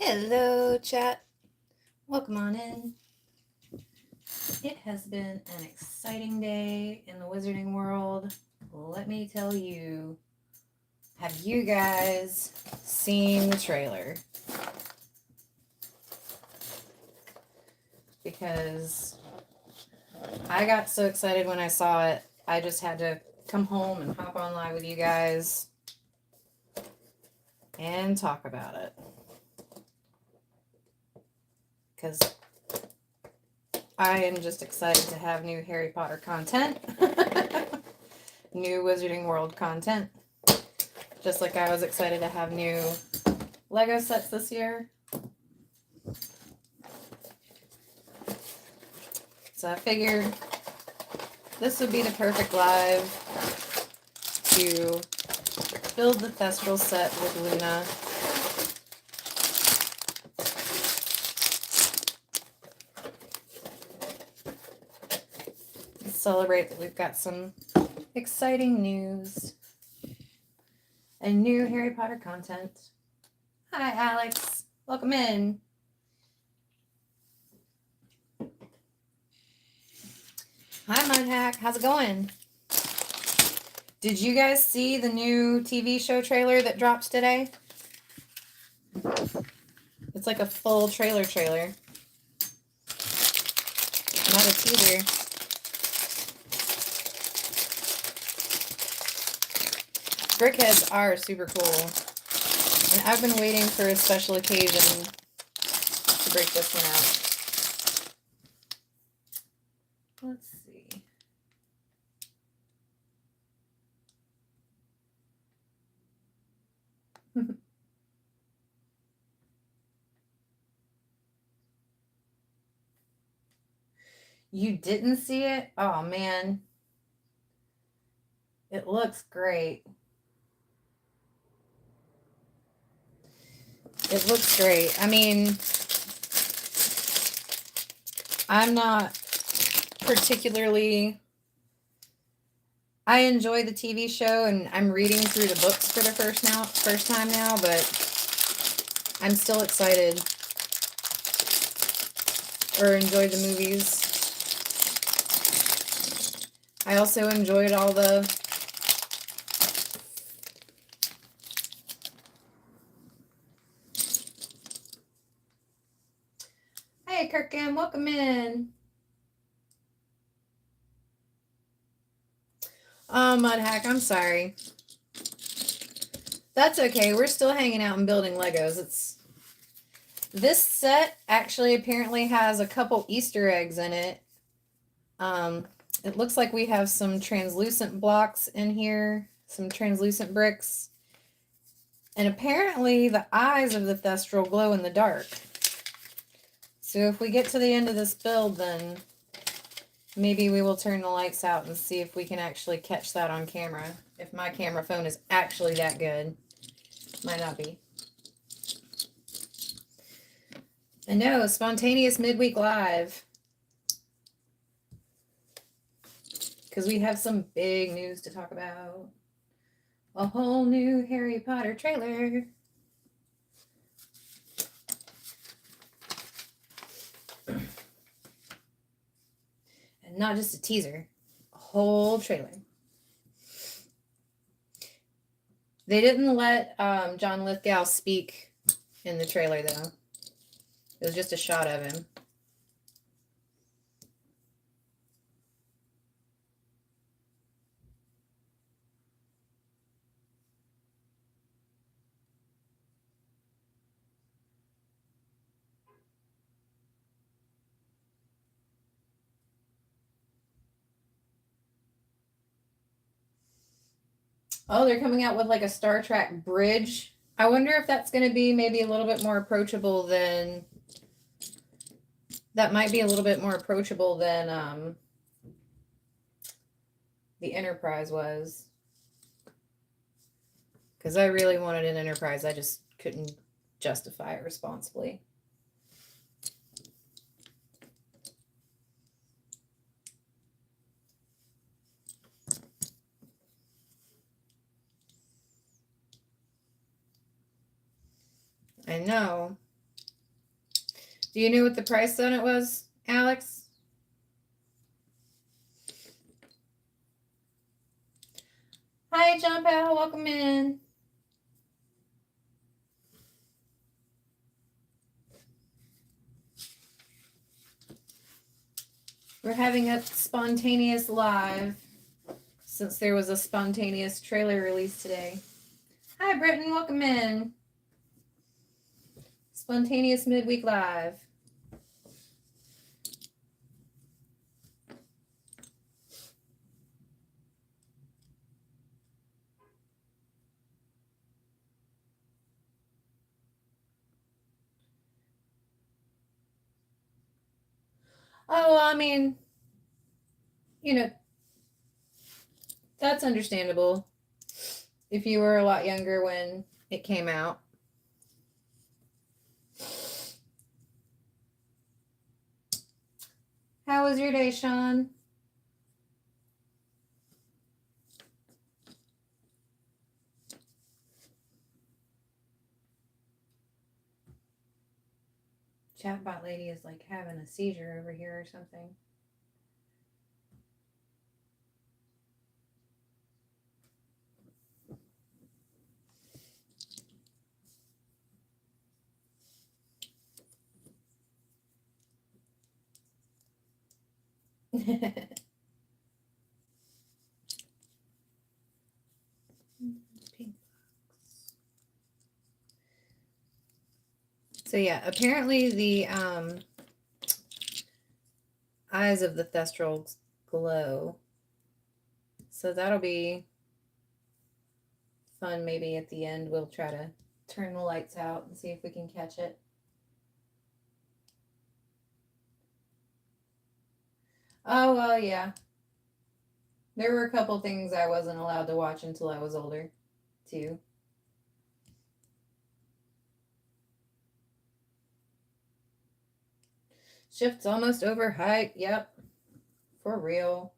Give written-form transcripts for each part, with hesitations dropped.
Hello, chat. Welcome on in. It has been an exciting day in the wizarding world. Let me tell you. Have you guys seen the trailer? Because I got so excited when I saw it, I just had to come home and hop on live with you guys and talk about it. Because I am just excited to have new Harry Potter content. New Wizarding World content. Just like I was excited to have new Lego sets this year. So I figured this would be the perfect live to build the Thestral set with Luna. Celebrate that we've got some exciting news and new Harry Potter content. Hi, Alex. Welcome in. Hi, Mudhack. How's it going? Did you guys see the new TV show trailer that dropped today? It's like a full trailer. Not a teaser. BrickHeadz are super cool. And I've been waiting for a special occasion to break this one out. Let's see. You didn't see it? Oh, man. It looks great. It looks great. I mean, I'm not particularly... I enjoy the TV show, and I'm reading through the books for the first time now, but I'm still excited. Or enjoyed the movies. I also enjoyed all the... Hey, Kirkham, welcome in. Oh, Mudhack, I'm sorry. That's okay. We're still hanging out and building Legos. This set actually apparently has a couple Easter eggs in it. It looks like we have some translucent blocks in here, some translucent bricks. And apparently the eyes of the Thestral glow in the dark. So if we get to the end of this build, then maybe we will turn the lights out and see if we can actually catch that on camera. If my camera phone is actually that good. Might not be. I know, spontaneous midweek live. Because we have some big news to talk about. A whole new Harry Potter trailer. And not just a teaser. A whole trailer. They didn't let John Lithgow speak in the trailer, though. It was just a shot of him. Oh, they're coming out with like a Star Trek bridge. I wonder if that's going to be maybe a little bit more approachable than... That might be a little bit more approachable than the Enterprise was. Because I really wanted an Enterprise. I just couldn't justify it responsibly. I know. Do you know what the price on it was, Alex? Hi, John Powell. Welcome in. We're having a spontaneous live since there was a spontaneous trailer release today. Hi, Britton. Welcome in. Spontaneous midweek live. Oh, well, I mean, you know, that's understandable if you were a lot younger when it came out. How was your day, Sean? Chatbot lady is like having a seizure over here or something. So yeah, apparently the eyes of the Thestrals glow. So that'll be fun. Maybe at the end we'll try to turn the lights out and see if we can catch it. Oh, well, yeah. There were a couple things I wasn't allowed to watch until I was older, too. Shift's almost over height. Yep. For real.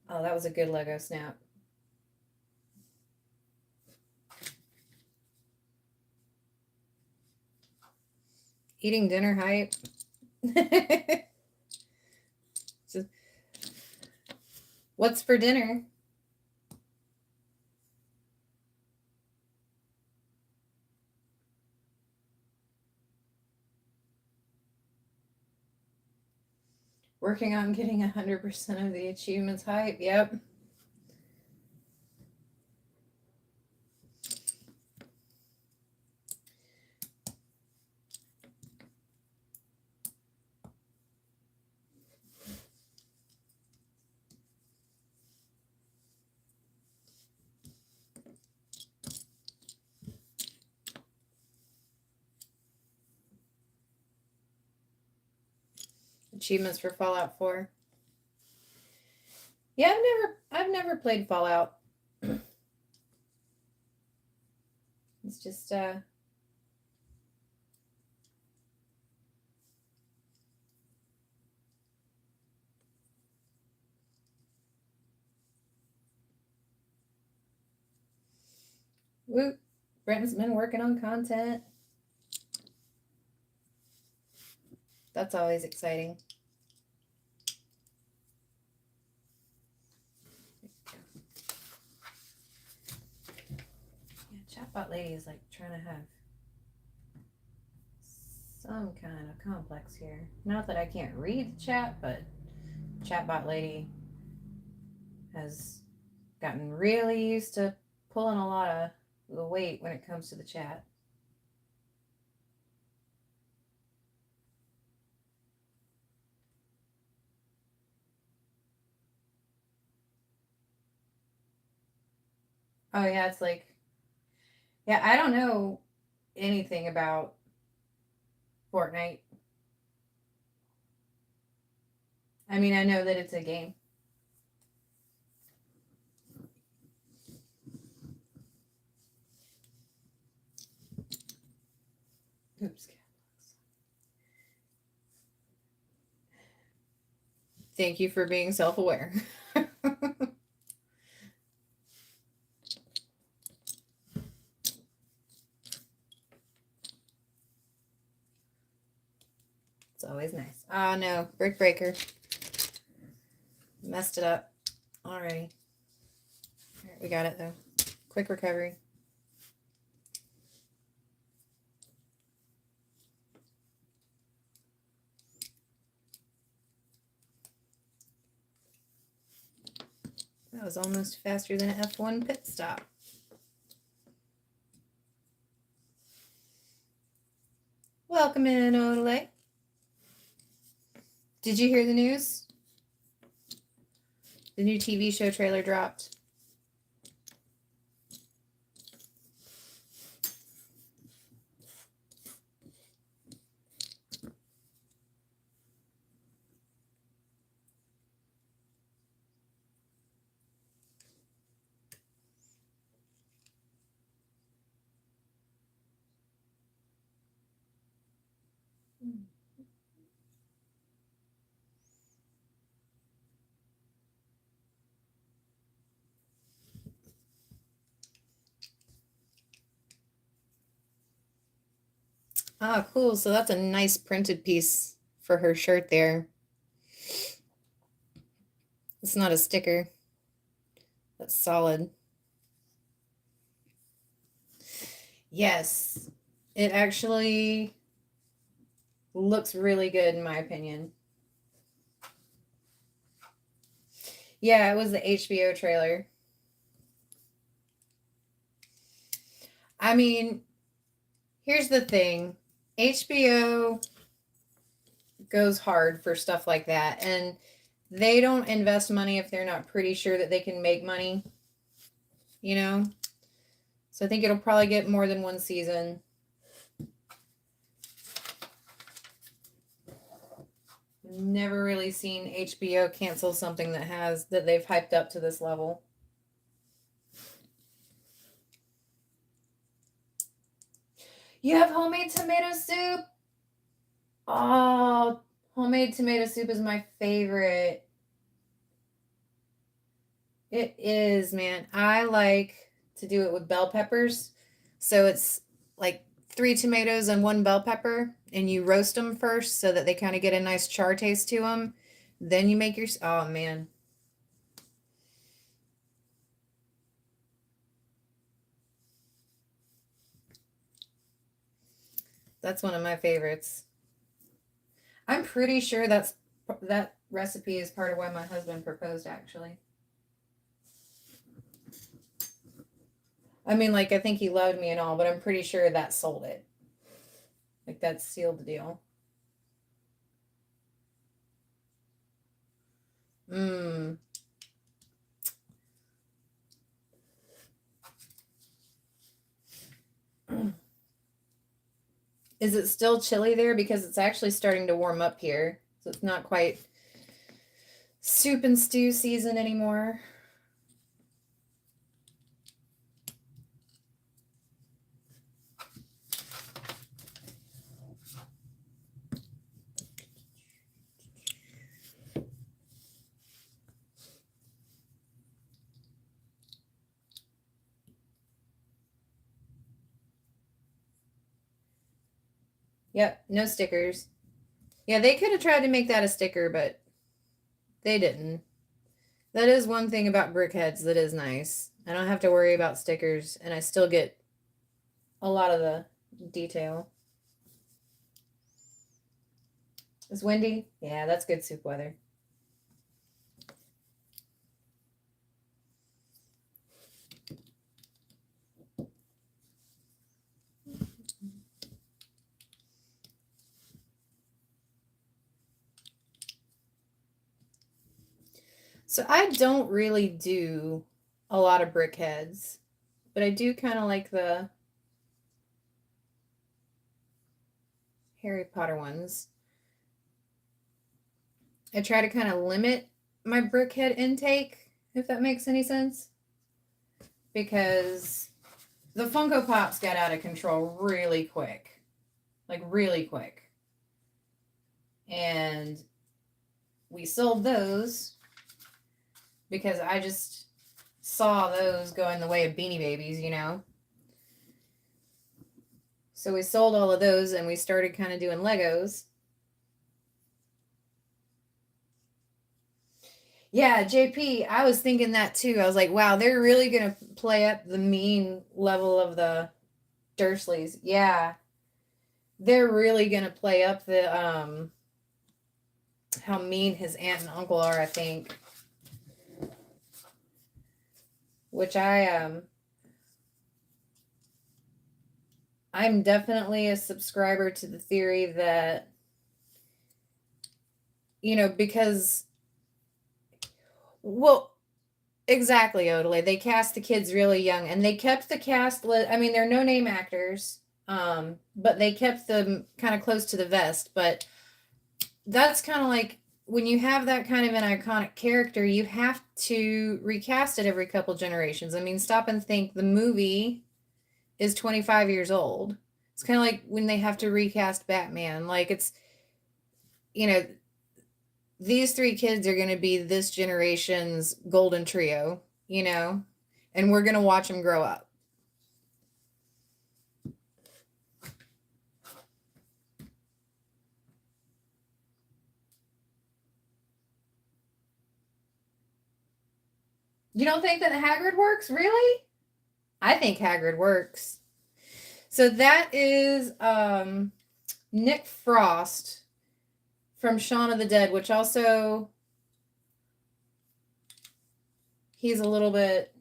Oh, that was a good Lego snap. Eating dinner hype. What's for dinner? Working on getting 100% of the achievements hype. Yep. Achievements for Fallout 4. Yeah, I've never played Fallout. It's just whoop. Brenton's been working on content. That's always exciting. Yeah, chatbot lady is like trying to have some kind of complex here. Not that I can't read the chat, but chatbot lady has gotten really used to pulling a lot of the weight when it comes to the chat. Oh yeah, it's like, yeah, I don't know anything about Fortnite. I mean, I know that it's a game. Oops. Thank you for being self-aware. It's always nice. Oh no, brick breaker. Messed it up. Alrighty. Alright, we got it though. Quick recovery. That was almost faster than an F1 pit stop. Welcome in, Odele. Did you hear the news? The new TV show trailer dropped. Oh, cool. So that's a nice printed piece for her shirt there. It's not a sticker. That's solid. Yes, it actually looks really good in my opinion. Yeah, it was the HBO trailer. I mean, here's the thing. HBO goes hard for stuff like that, and they don't invest money if they're not pretty sure that they can make money, you know? So I think it'll probably get more than one season. Never really seen HBO cancel something that they've hyped up to this level. You have homemade tomato soup? Oh, homemade tomato soup is my favorite. It is, man. I like to do it with bell peppers. So it's like 3 tomatoes and 1 bell pepper, and you roast them first so that they kind of get a nice char taste to them. Then you make your, oh man. That's one of my favorites. I'm pretty sure that recipe is part of why my husband proposed, actually. I mean, like, I think he loved me and all, but I'm pretty sure that sold it. Like, that sealed the deal. Mmm. Is it still chilly there? Because it's actually starting to warm up here. So it's not quite soup and stew season anymore. Yep, no stickers. Yeah, they could have tried to make that a sticker, but they didn't. That is one thing about BrickHeadz that is nice. I don't have to worry about stickers, and I still get a lot of the detail. It's windy? Yeah, that's good soup weather. So I don't really do a lot of BrickHeadz, but I do kind of like the Harry Potter ones. I try to kind of limit my BrickHead intake, if that makes any sense, because the Funko Pops got out of control really quick. like really quick. And we sold those because I just saw those going the way of Beanie Babies, you know. So we sold all of those and we started kind of doing Legos. Yeah, JP, I was thinking that too. I was like, wow, they're really going to play up the mean level of the Dursleys. Yeah. They're really going to play up the how mean his aunt and uncle are, I think. Which I'm definitely a subscriber to the theory that, you know, because, well, exactly, Odelay. They cast the kids really young, and they kept the cast. I mean, they're no-name actors, but they kept them kind of close to the vest. But that's kind of like when you have that kind of an iconic character, you have to recast it every couple generations. I mean, stop and think. The movie is 25 years old. It's kind of like when they have to recast Batman. Like, it's, you know, these three kids are going to be this generation's golden trio, you know, and we're going to watch them grow up. You don't think that Hagrid works? Really? I think Hagrid works. So that is Nick Frost from Shaun of the Dead, which also, he's a little bit...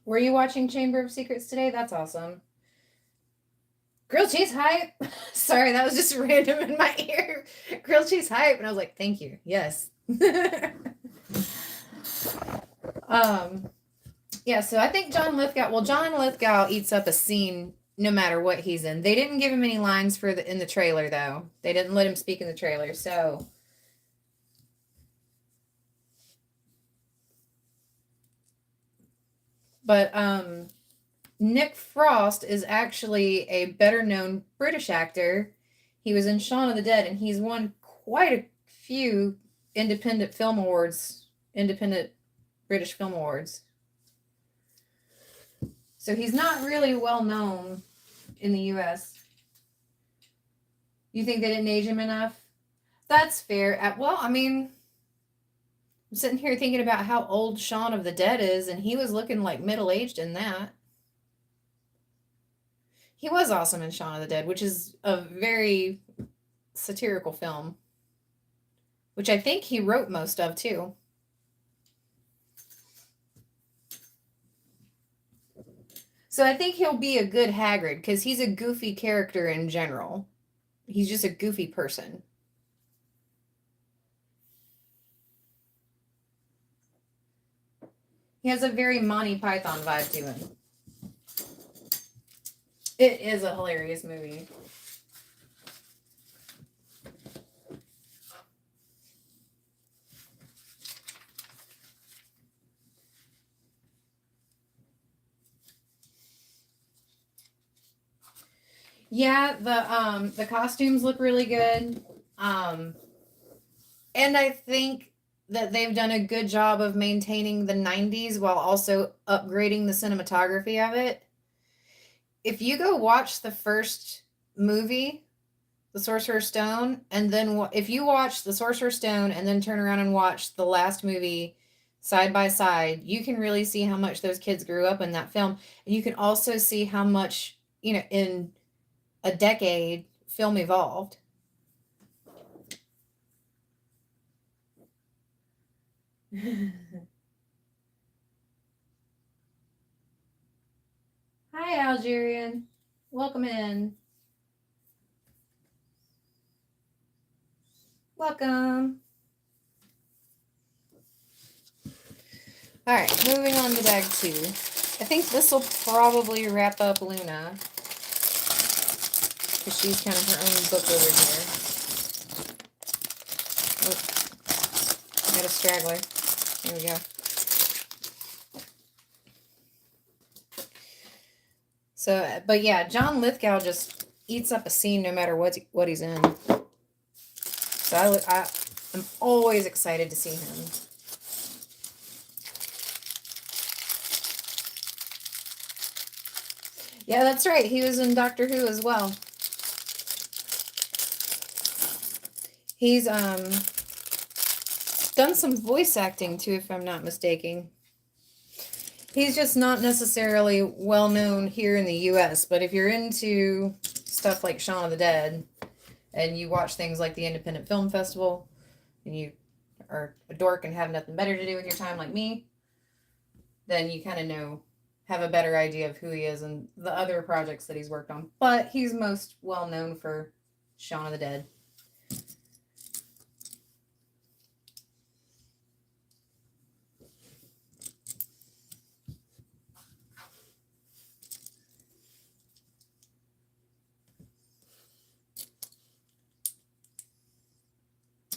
Were you watching Chamber of Secrets today? That's awesome. Grilled cheese hype. Sorry, that was just random in my ear. Grilled cheese hype. And I was like, thank you. Yes. Yeah, so I think John Lithgow eats up a scene no matter what he's in. They didn't give him any lines in the trailer, though. They didn't let him speak in the trailer, so. But Nick Frost is actually a better-known British actor. He was in Shaun of the Dead, and he's won quite a few independent British Film Awards. So he's not really well known in the U.S. You think they didn't age him enough? That's fair. Well, I mean, I'm sitting here thinking about how old Shaun of the Dead is, and he was looking like middle-aged in that. He was awesome in Shaun of the Dead, which is a very satirical film, which I think he wrote most of, too. So I think he'll be a good Hagrid, because he's a goofy character in general. He's just a goofy person. He has a very Monty Python vibe to him. It is a hilarious movie. Yeah, the costumes look really good. And I think that they've done a good job of maintaining the 90s while also upgrading the cinematography of it. If you go watch the first movie, The Sorcerer's Stone, and then if you watch The Sorcerer's Stone and then turn around and watch the last movie side by side, you can really see how much those kids grew up in that film. And you can also see how much, you know, in a decade, film evolved. Hi, Algerian. Welcome in. Welcome. All right, moving on to bag 2. I think this will probably wrap up Luna, because she's kind of her own book over here. Oh, got a straggler. Here we go. So, but yeah, John Lithgow just eats up a scene no matter what he's in. So I'm always excited to see him. Yeah, that's right. He was in Doctor Who as well. He's done some voice acting too, if I'm not mistaken. He's just not necessarily well known here in the US, but if you're into stuff like Shaun of the Dead and you watch things like the Independent Film Festival and you are a dork and have nothing better to do with your time like me, then you kind of have a better idea of who he is and the other projects that he's worked on. But he's most well known for Shaun of the Dead.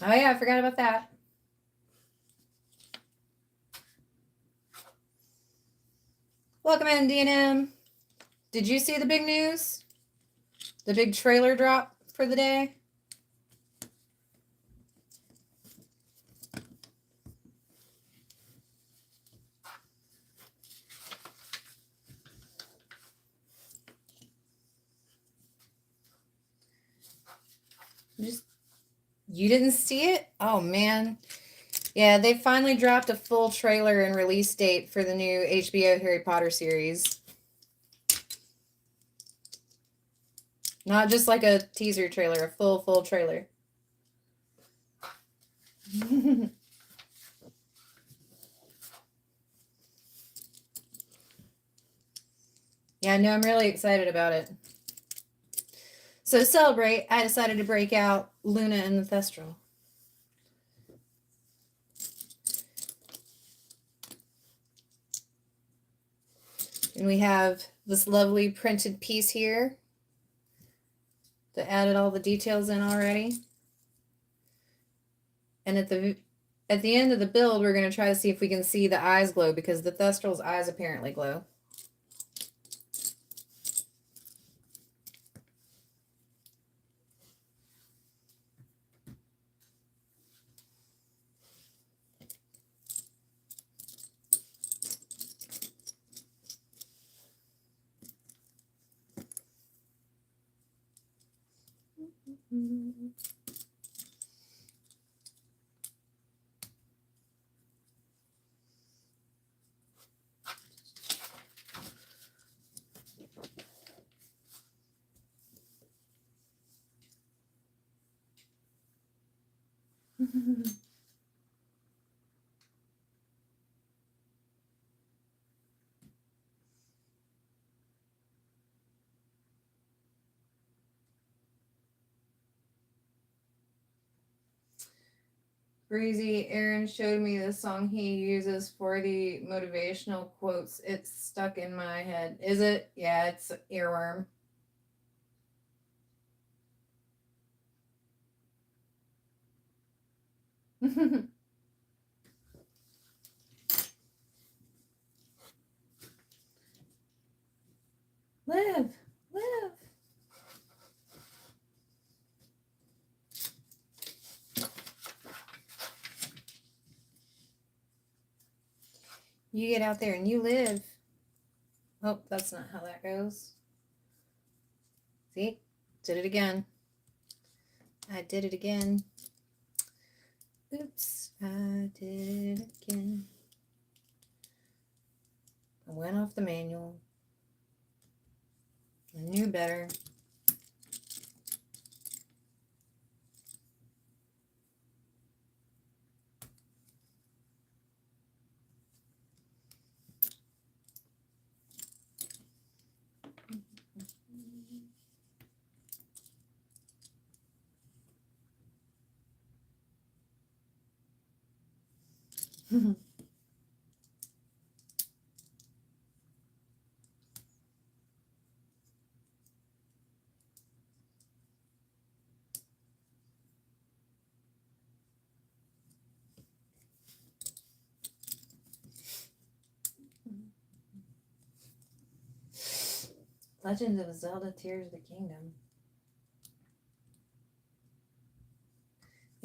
Oh yeah, I forgot about that. Welcome in, D&M. Did you see the big news? The big trailer drop for the day? You didn't see it? Oh man. Yeah, they finally dropped a full trailer and release date for the new HBO Harry Potter series. Not just like a teaser trailer, a full trailer. Yeah, no, I'm really excited about it. So to celebrate, I decided to break out Luna and the Thestral. And we have this lovely printed piece here that added all the details in already. And at the end of the build, we're going to try to see if we can see the eyes glow, because the Thestral's eyes apparently glow. Breezy, Aaron showed me the song he uses for the motivational quotes. It's stuck in my head. Is it? Yeah, it's Earworm. Live. You get out there and you live. Oh, that's not how that goes. See? Did it again. I did it again. Oops, I did it again. I went off the manual. I knew better. Legend of Zelda Tears of the Kingdom.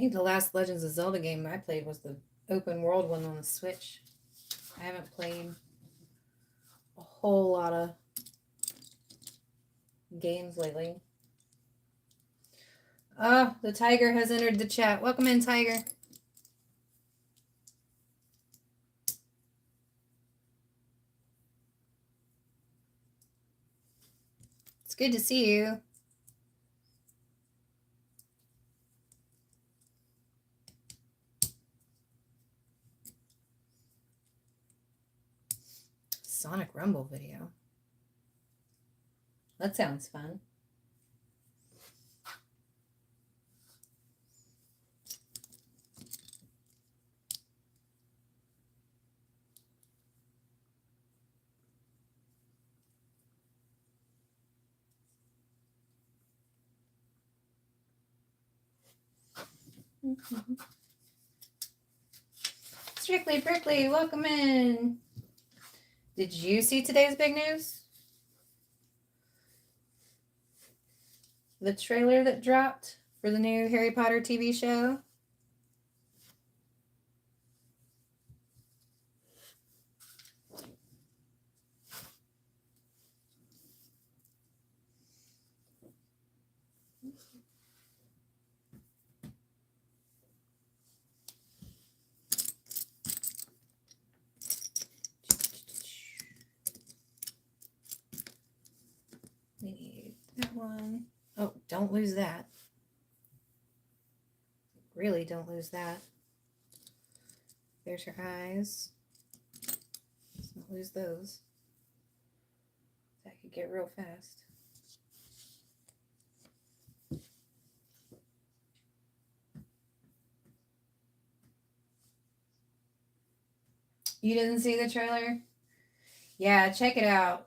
think the last Legends of Zelda game I played was the open world one on the Switch. I haven't played a whole lot of games lately. Oh, the tiger has entered the chat. Welcome in, Tiger. It's good to see you. Sonic Rumble video. That sounds fun. Strictly Prickly, welcome in. Did you see today's big news? The trailer that dropped for the new Harry Potter TV show? We need that one. Oh, don't lose that. Really don't lose that. There's her eyes. Let's not lose those. That could get real fast. You didn't see the trailer? Yeah, check it out.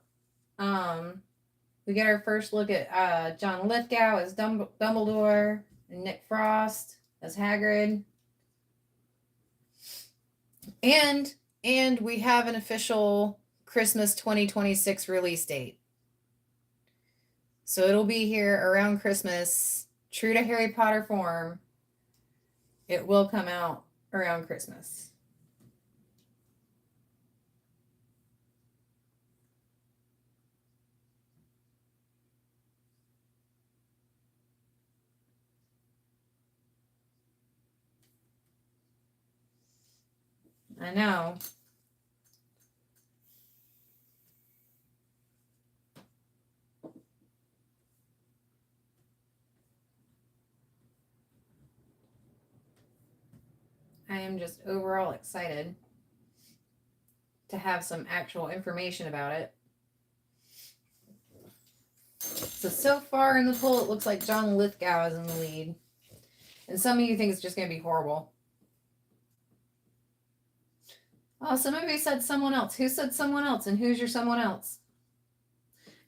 We get our first look at John Lithgow as Dumbledore and Nick Frost as Hagrid. And we have an official Christmas 2026 release date. So it'll be here around Christmas. True to Harry Potter form, it will come out around Christmas. I know. I am just overall excited to have some actual information about it. So far in the poll, it looks like John Lithgow is in the lead. And some of you think it's just going to be horrible. Oh, some of you said someone else. Who said someone else? And who's your someone else?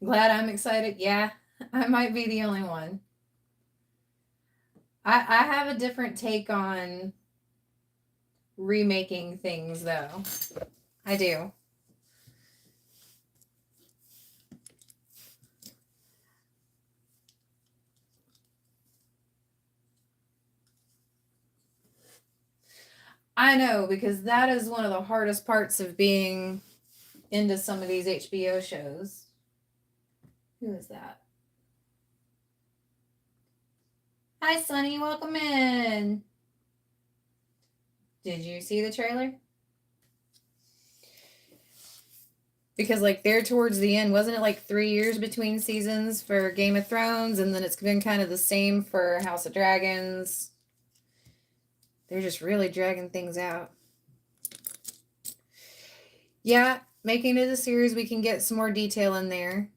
Glad I'm excited. Yeah, I might be the only one. I have a different take on remaking things, though. I do. I know, because that is one of the hardest parts of being into some of these HBO shows. Who is that? Hi, Sunny. Welcome in. Did you see the trailer? Because, like, there towards the end, wasn't it like 3 years between seasons for Game of Thrones? And then it's been kind of the same for House of Dragons. They're just really dragging things out. Yeah, making it a series, we can get some more detail in there.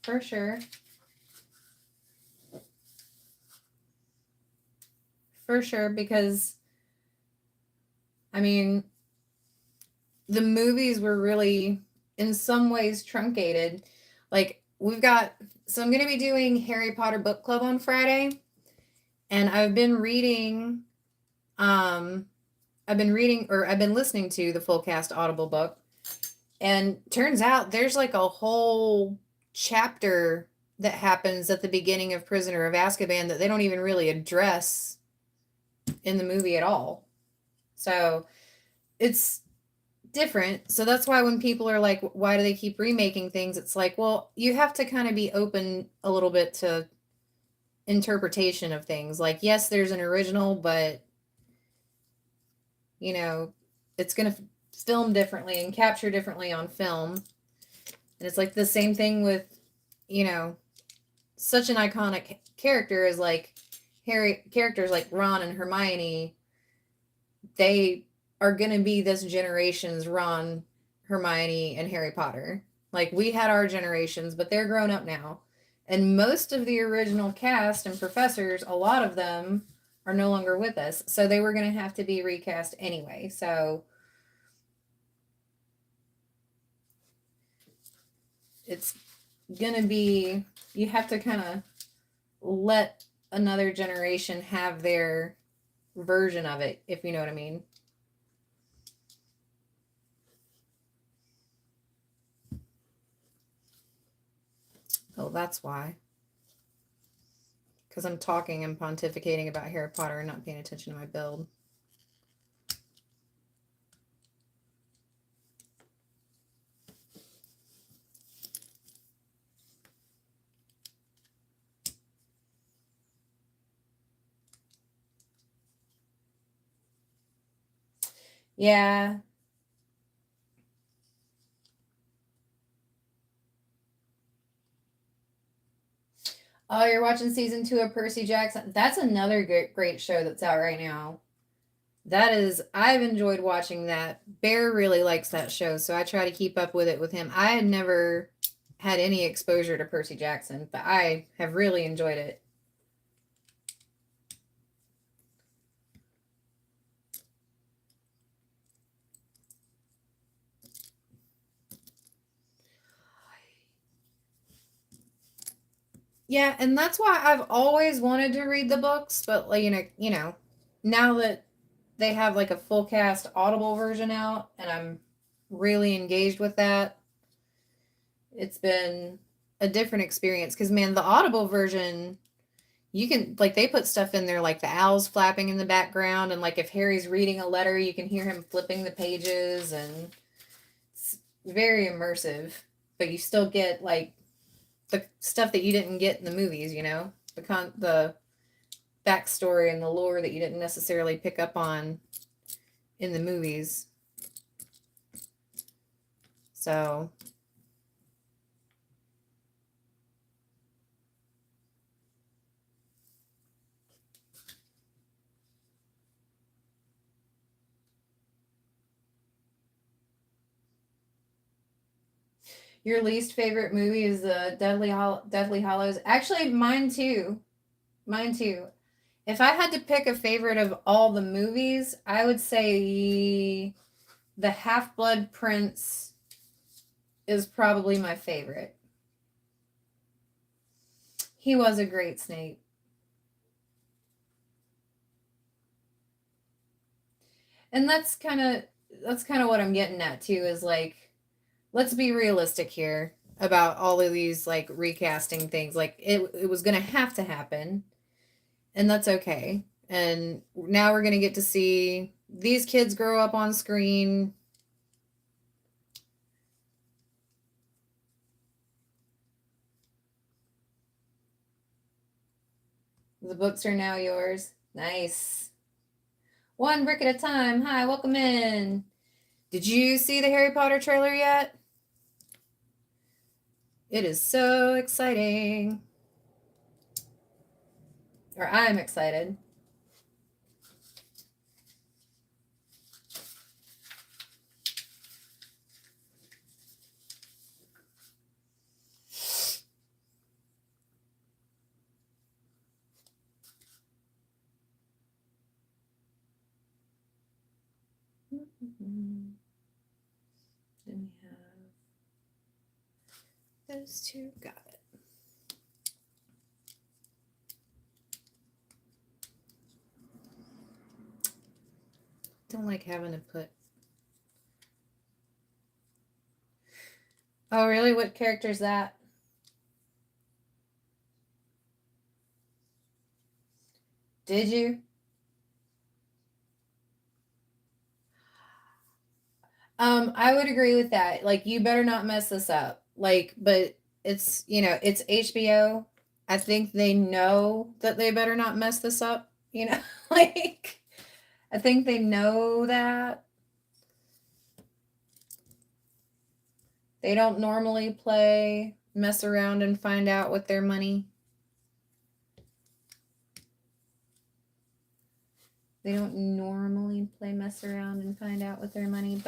For sure. For sure, because, I mean, the movies were really, in some ways, truncated. Like, we've got, so I'm going to be doing Harry Potter Book Club on Friday, and I've been listening to the full cast Audible book, and turns out there's like a whole chapter that happens at the beginning of Prisoner of Azkaban that they don't even really address in the movie at all. So it's different. So that's why when people are like, why do they keep remaking things? It's like, well, you have to kind of be open a little bit to interpretation of things. Like, yes, there's an original, but you know, it's going to film differently and capture differently on film. And it's like the same thing with, you know, such an iconic character as like characters like Ron and Hermione. They are going to be this generation's Ron, Hermione, and Harry Potter. Like, we had our generations, but they're grown up now. And most of the original cast and professors, a lot of them are no longer with us. So they were going to have to be recast anyway. So it's going to be, you have to kind of let another generation have their version of it, if you know what I mean. Oh, that's why. Because I'm talking and pontificating about Harry Potter and not paying attention to my build. Yeah. Oh, you're watching season 2 of Percy Jackson? That's another great show that's out right now. That is, I've enjoyed watching that. Bear really likes that show, so I try to keep up with it with him. I had never had any exposure to Percy Jackson, but I have really enjoyed it. Yeah, and that's why I've always wanted to read the books, but like, now that they have like a full cast Audible version out and I'm really engaged with that, it's been a different experience cuz man, the Audible version, you can like they put stuff in there like the owls flapping in the background, and like if Harry's reading a letter, you can hear him flipping the pages, and it's very immersive, but you still get like the stuff that you didn't get in the movies, the backstory and the lore that you didn't necessarily pick up on in the movies. So your least favorite movie is the Deathly Hallows? Actually, mine too. Mine too. If I had to pick a favorite of all the movies, I would say the Half-Blood Prince is probably my favorite. He was a great Snape. And that's kind of what I'm getting at too, is like, let's be realistic here about all of these like recasting things. Like it was going to have to happen, and that's okay. And now we're going to get to see these kids grow up on screen. The books are now yours. Nice. One brick at a time. Hi, welcome in. Did you see the Harry Potter trailer yet? It is so exciting. Or I'm excited. Then we have those two. Got it. Don't like having to put. Oh, really? What character is that? Did you? I would agree with that. Like, you better not mess this up. Like, but it's, it's HBO. I think they know that they better not mess this up, like, I think they know that. They don't normally play mess around and find out with their money. They don't normally play mess around and find out with their money,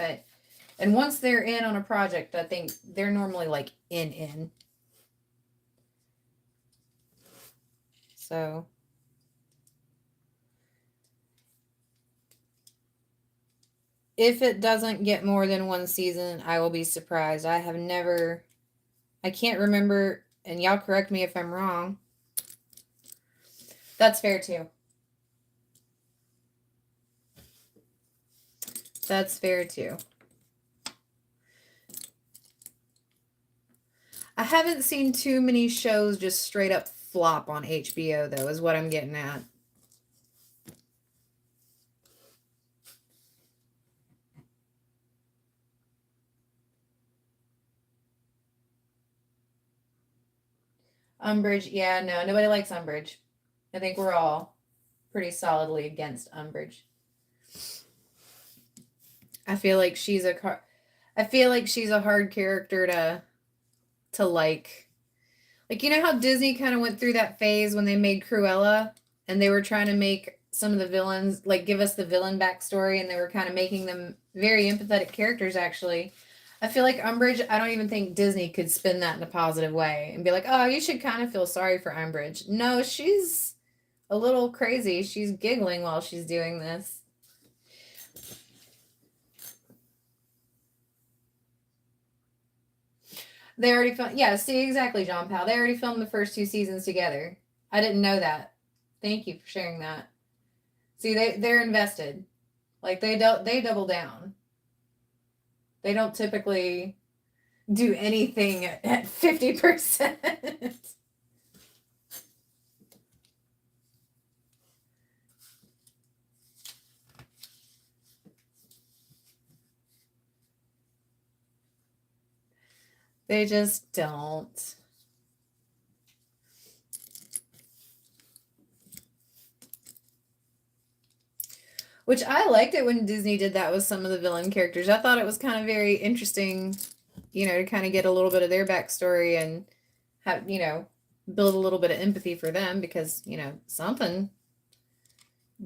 and once they're in on a project, I think they're normally like in. So if it doesn't get more than one season, I will be surprised. I can't remember, and y'all correct me if I'm wrong. That's fair too. That's fair too. I haven't seen too many shows just straight up flop on HBO, though, is what I'm getting at. Umbridge, yeah, no, nobody likes Umbridge. I think we're all pretty solidly against Umbridge. I feel like she's a hard character to like. Like, you know how Disney kind of went through that phase when they made Cruella and they were trying to make some of the villains, like, give us the villain backstory, and they were kind of making them very empathetic characters, actually. I feel like Umbridge, I don't even think Disney could spin that in a positive way and be like, oh, you should kind of feel sorry for Umbridge. No, she's a little crazy. She's giggling while she's doing this. They already filmed. Yeah, see, exactly, John Powell. They already filmed the first 2 seasons together. I didn't know that. Thank you for sharing that. See, they're invested. Like, they double down. They don't typically do anything at 50%. They just don't. Which I liked it when Disney did that with some of the villain characters. I thought it was kind of very interesting, to kind of get a little bit of their backstory and have, build a little bit of empathy for them because, something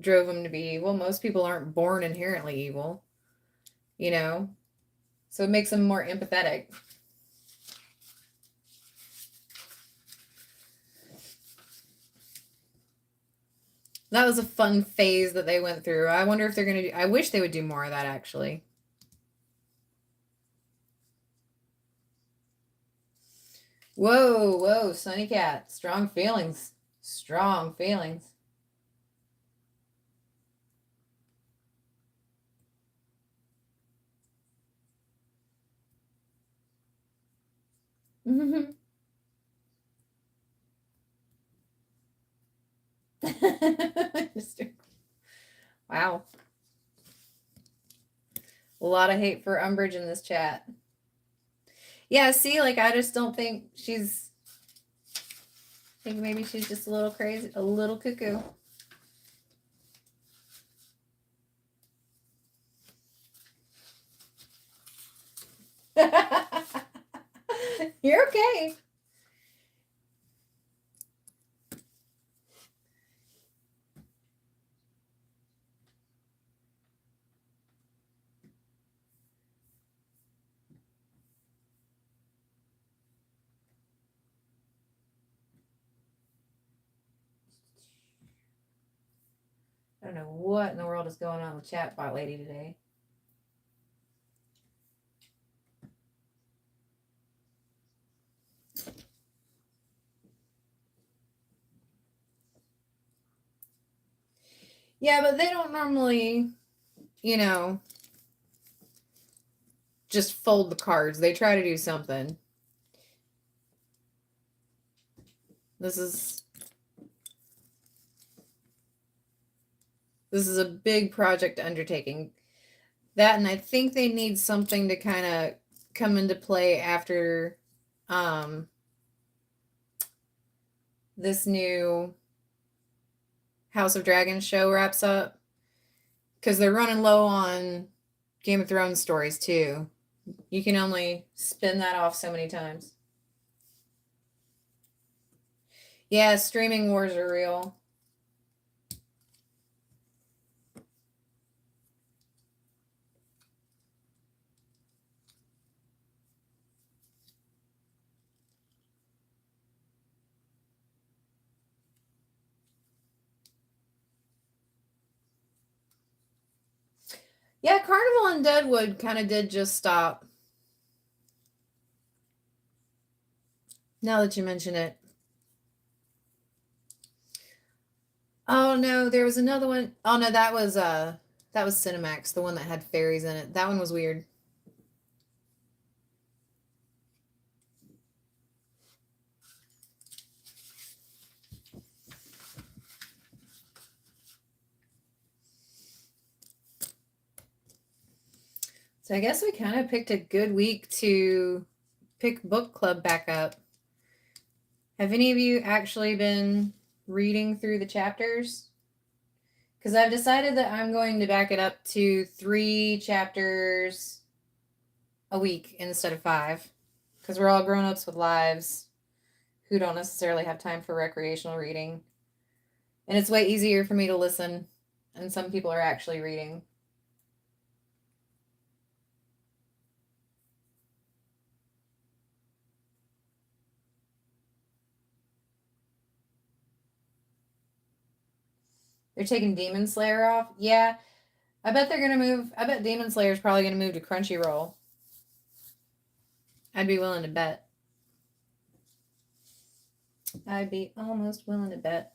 drove them to be evil. Most people aren't born inherently evil, so it makes them more empathetic. That was a fun phase that they went through. I wonder if they're going to do, I wish they would do more of that, actually. Whoa, whoa, Sunny Cat. Strong feelings. Strong feelings. Wow. A lot of hate for Umbridge in this chat. Yeah, see, like, I just don't think she's... I think maybe she's just a little crazy, a little cuckoo. You're okay. I don't know what in the world is going on with Chatbot Lady today. Yeah, but they don't normally, just fold the cards. They try to do something. This is... This is a big project undertaking. That, and I think they need something to kind of come into play after this new House of Dragons show wraps up. Because they're running low on Game of Thrones stories, too. You can only spin that off so many times. Yeah, streaming wars are real. Yeah, Carnival in Deadwood kind of did just stop. Now that you mention it. Oh no, there was another one. Oh no, that was Cinemax, the one that had fairies in it. That one was weird. So I guess we kind of picked a good week to pick book club back up. Have any of you actually been reading through the chapters? Because I've decided that I'm going to back it up to 3 chapters a week instead of 5. Because we're all grown-ups with lives who don't necessarily have time for recreational reading. And it's way easier for me to listen, and some people are actually reading. They're taking Demon Slayer off? Yeah. I bet they're going to move. I bet Demon Slayer is probably going to move to Crunchyroll. I'd be willing to bet. I'd be almost willing to bet.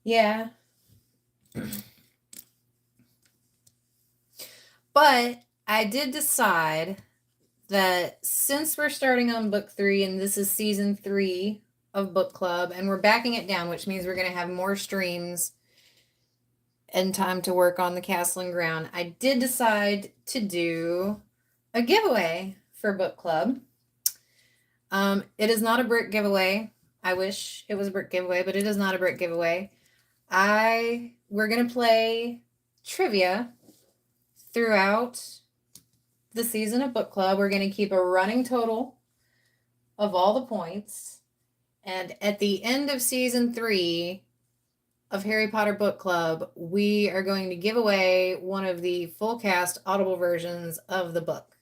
Yeah. But I did decide that since we're starting on book 3 and this is season 3 of book club and we're backing it down, which means we're going to have more streams and time to work on the Castle and Ground, I did decide to do a giveaway for book club. It is not a brick giveaway. I wish it was a brick giveaway, but it is not a brick giveaway. We're going to play trivia throughout the season of book club. We're going to keep a running total of all the points. And at the end of season 3 of Harry Potter Book Club, we are going to give away one of the full cast Audible versions of the book.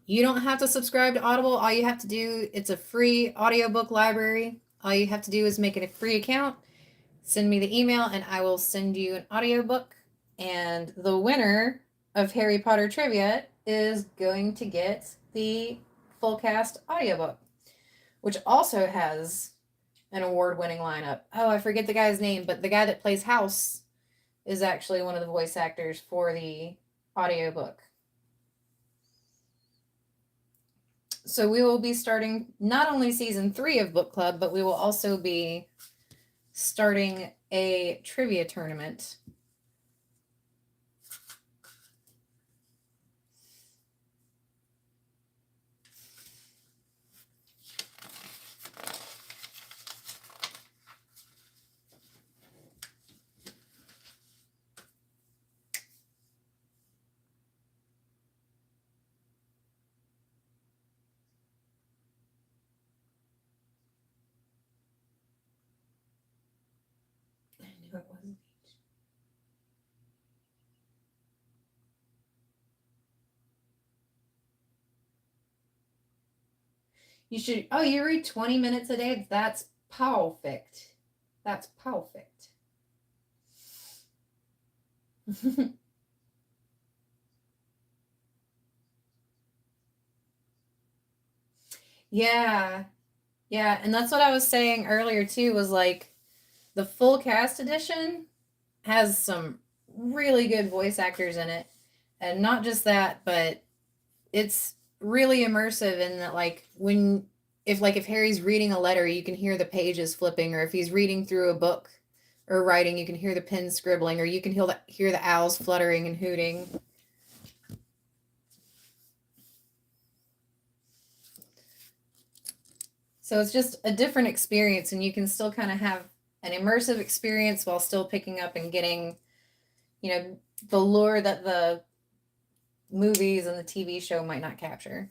You don't have to subscribe to Audible. All you have to do, it's a free audiobook library. All you have to do is make it a free account, send me the email, and I will send you an audiobook. And the winner of Harry Potter trivia is going to get the full cast audiobook, which also has an award-winning lineup. Oh, I forget the guy's name, but the guy that plays House is actually one of the voice actors for the audiobook. So we will be starting not only season 3 of book club, but we will also be starting a trivia tournament. I knew it wasn't. You should, oh, you read 20 minutes a day? That's perfect. That's perfect. Yeah. Yeah, and that's what I was saying earlier too, was like the full cast edition has some really good voice actors in it. And not just that, but it's really immersive in that, like, when if Harry's reading a letter, you can hear the pages flipping, or if he's reading through a book or writing, you can hear the pen scribbling, or you can hear the owls fluttering and hooting. So it's just a different experience, and you can still kind of have an immersive experience while still picking up and getting, the lore that the movies and the TV show might not capture.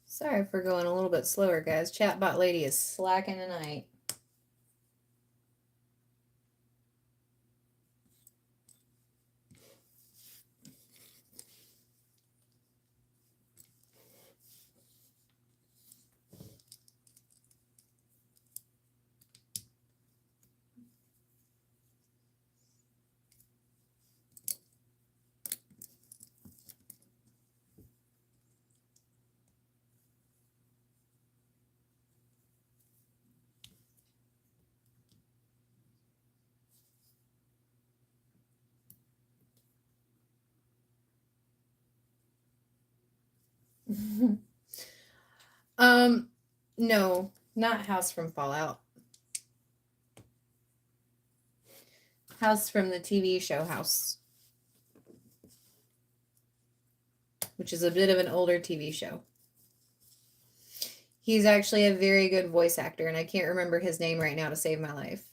Sorry for going a little bit slower, guys. Chatbot lady is slacking tonight. No, not House from Fallout. House from the TV show House, which is a bit of an older TV show. He's actually a very good voice actor, and I can't remember his name right now to save my life.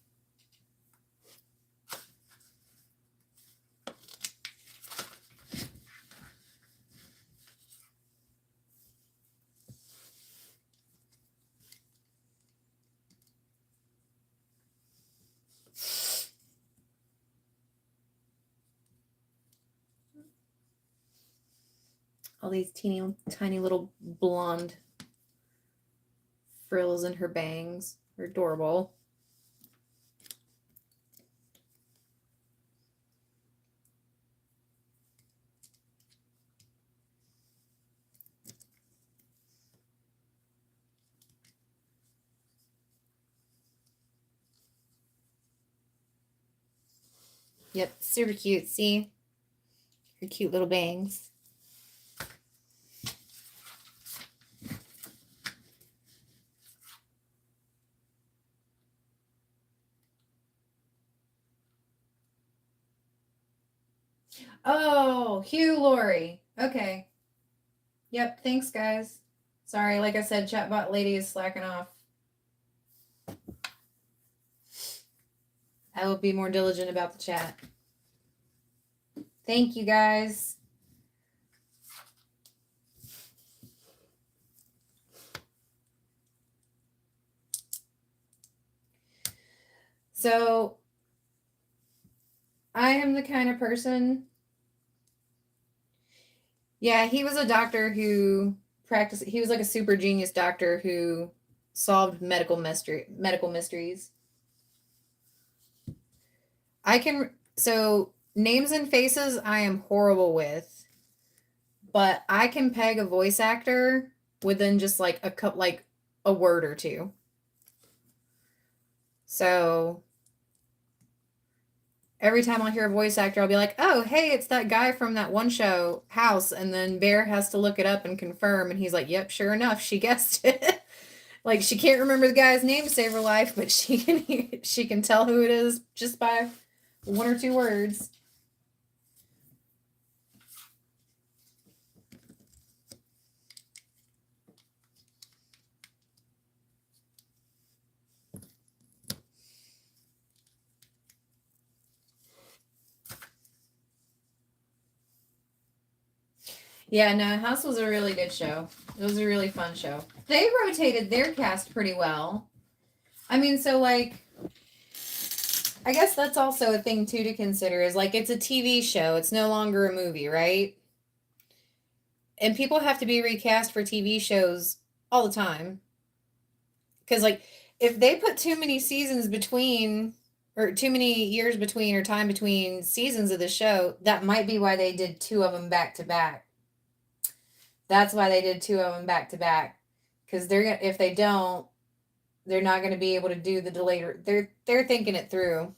All these tiny little blonde frills in her bangs. They're adorable. Yep, super cute. See? Her cute little bangs. Oh, Hugh Laurie. Okay. Yep, thanks, guys. Sorry, like I said, chatbot lady is slacking off. I will be more diligent about the chat. Thank you, guys. So, I am the kind of person. Yeah, he was a doctor who practiced. He was like a super genius doctor who solved medical mysteries. So names and faces I am horrible with, but I can peg a voice actor within just like a word or two. So every time I'll hear a voice actor, I'll be like, oh, hey, it's that guy from that one show, House. And then Bear has to look it up and confirm. And he's like, yep, sure enough, she guessed it. Like, she can't remember the guy's name to save her life, but she can tell who it is just by one or two words. Yeah, no, House was a really good show. It was a really fun show. They rotated their cast pretty well. I mean, so like I guess that's also a thing too to consider is like it's a TV show. It's no longer a movie, right? And people have to be recast for TV shows all the time. Cuz like if they put too many seasons between or too many years between or time between seasons of the show, that might be why they did two of them back to back. That's why they did two of them back to back cuz they're if they don't, they're not going to be able to do the delayed. They're thinking it through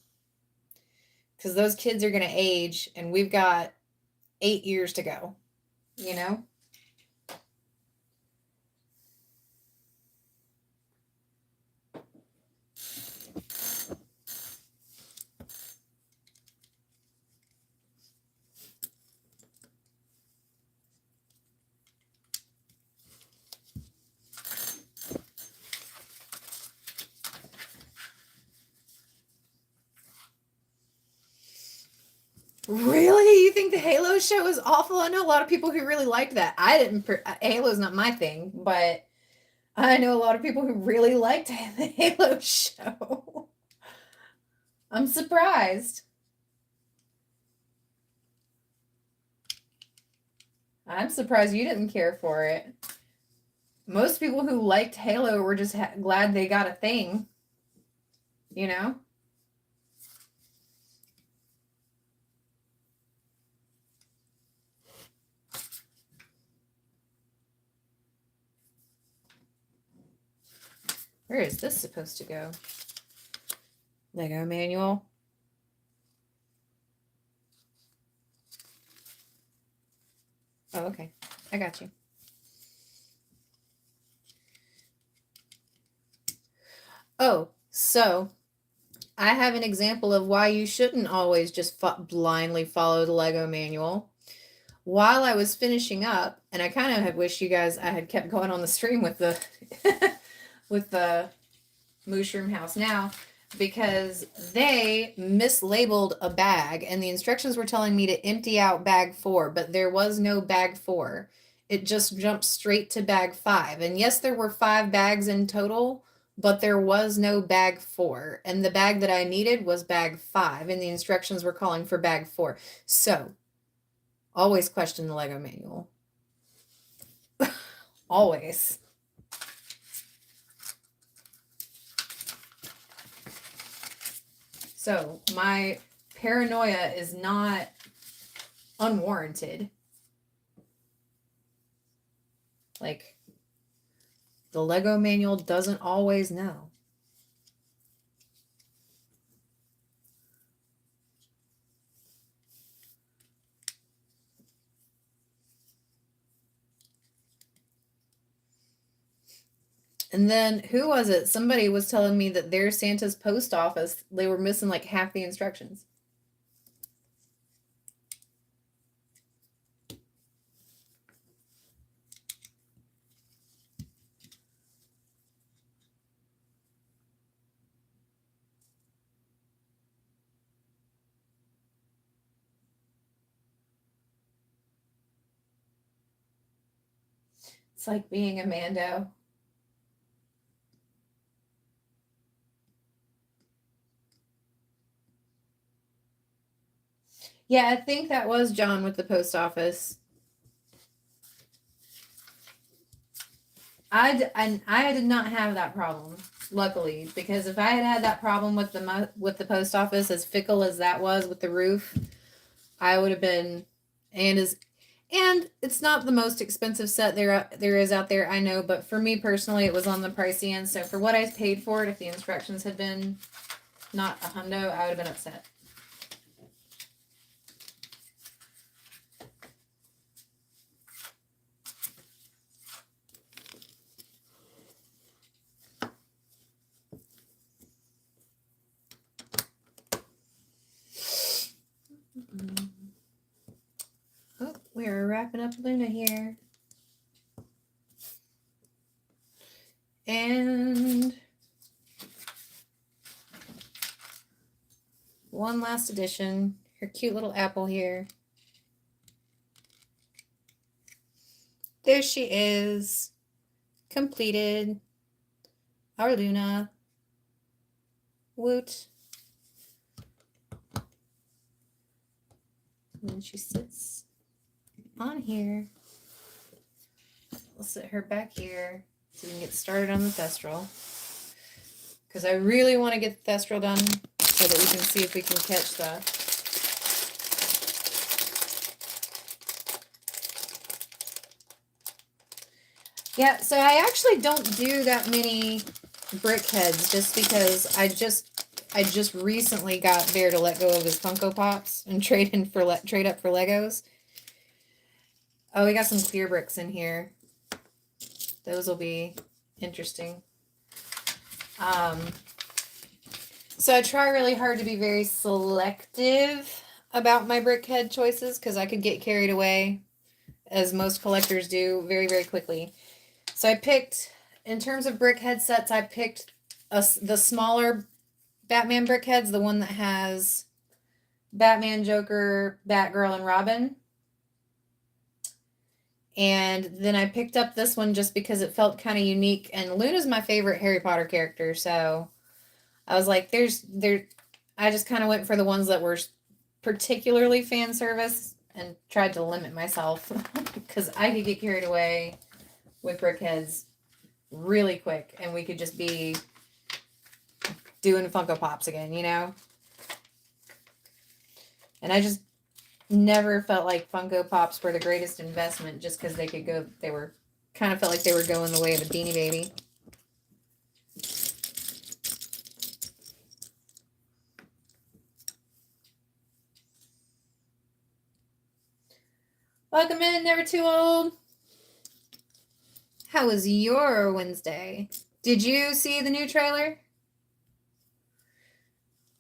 because those kids are going to age, and we've got 8 years to go. You know. Really? You think the Halo show is awful? I know a lot of people who really liked that. I didn't. Halo's not my thing, but I know a lot of people who really liked the Halo show. I'm surprised. I'm surprised you didn't care for it. Most people who liked Halo were just glad they got a thing. You know? Where is this supposed to go? Lego manual. Oh, okay. I got you. Oh, so I have an example of why you shouldn't always just blindly follow the Lego manual. While I was finishing up, and I kind of had wished you guys I had kept going on the stream with the with the Mushroom House now, because they mislabeled a bag and the instructions were telling me to empty out bag 4, but there was no bag 4. It just jumped straight to bag 5. And yes, there were 5 bags in total, but there was no bag 4. And the bag that I needed was bag 5, and the instructions were calling for bag 4. So, always question the Lego manual. Always. So my paranoia is not unwarranted. Like, the Lego manual doesn't always know. And then, who was it? Somebody was telling me that their Santa's post office, they were missing like half the instructions. It's like being a Mando. Yeah, I think that was John with the post office. I did not have that problem, luckily, because if I had had that problem with the post office, as fickle as that was with the roof, I would have been, and it's not the most expensive set there is out there, I know, but for me personally, it was on the pricey end. So for what I paid for it, if the instructions had been not a hundo, I would have been upset. Oh, we're wrapping up Luna here. And one last edition. Her cute little apple here. There she is. Completed. Our Luna. Woot. And then she sits on here. We'll sit her back here so we can get started on the Thestral. Because I really want to get the Thestral done so that we can see if we can catch stuff. Yeah, so I actually don't do that many BrickHeadz just because I just recently got Bear to let go of his Funko Pops and trade up for Legos. Oh, we got some clear bricks in here. Those will be interesting. So I try really hard to be very selective about my BrickHead choices because I could get carried away, as most collectors do, very, very quickly. So I picked, in terms of BrickHead sets, I picked the smaller Batman BrickHeadz, the one that has Batman, Joker, Batgirl, and Robin. And then I picked up this one just because it felt kind of unique. And Luna's my favorite Harry Potter character, so I was like, I just kind of went for the ones that were particularly fan service and tried to limit myself because I could get carried away with BrickHeadz really quick and we could just be doing Funko Pops again, you know? And I just never felt like Funko Pops were the greatest investment just because they were kind of felt like they were going the way of a Beanie Baby. Welcome in, Never Too Old. How was your Wednesday? Did you see the new trailer?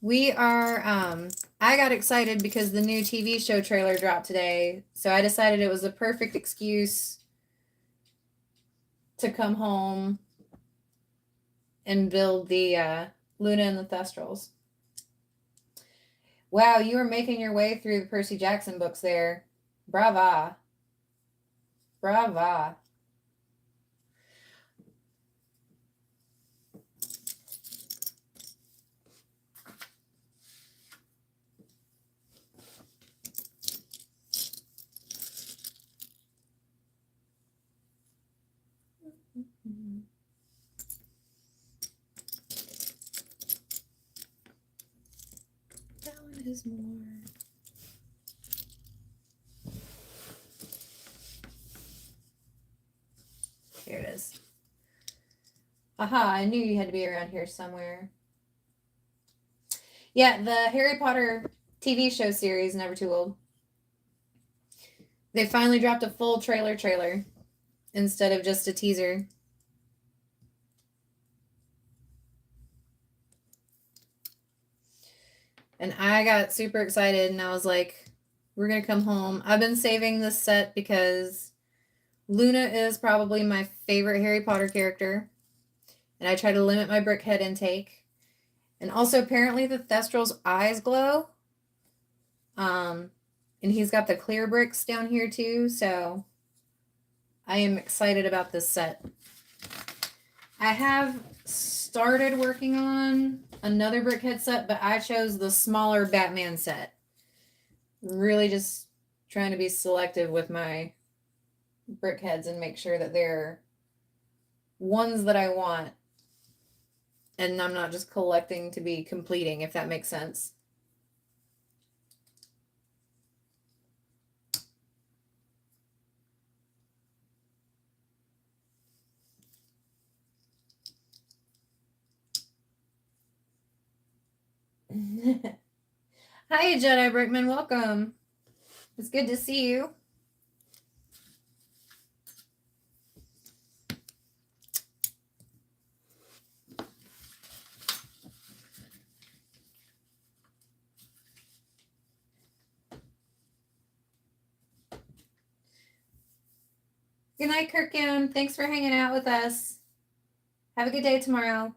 We are, I got excited because the new TV show trailer dropped today, so I decided it was a perfect excuse to come home and build the Luna and the Thestrals. Wow, you were making your way through the Percy Jackson books there. Brava. Brava. That one is more. Here it is. Aha, I knew you had to be around here somewhere. Yeah, the Harry Potter TV show series, Never Too Old. They finally dropped a full trailer instead of just a teaser. And I got super excited and I was like, we're going to come home. I've been saving this set because Luna is probably my favorite Harry Potter character. And I try to limit my BrickHead intake. And also apparently the Thestral's eyes glow. And he's got the clear bricks down here too. So I am excited about this set. I have started working on another BrickHead set, but I chose the smaller Batman set. Really just trying to be selective with my BrickHeadz and make sure that they're ones that I want. And I'm not just collecting to be completing, if that makes sense. Hi, Jedi Brickman. Welcome. It's good to see you. Good night, Kirkham. Thanks for hanging out with us. Have a good day tomorrow.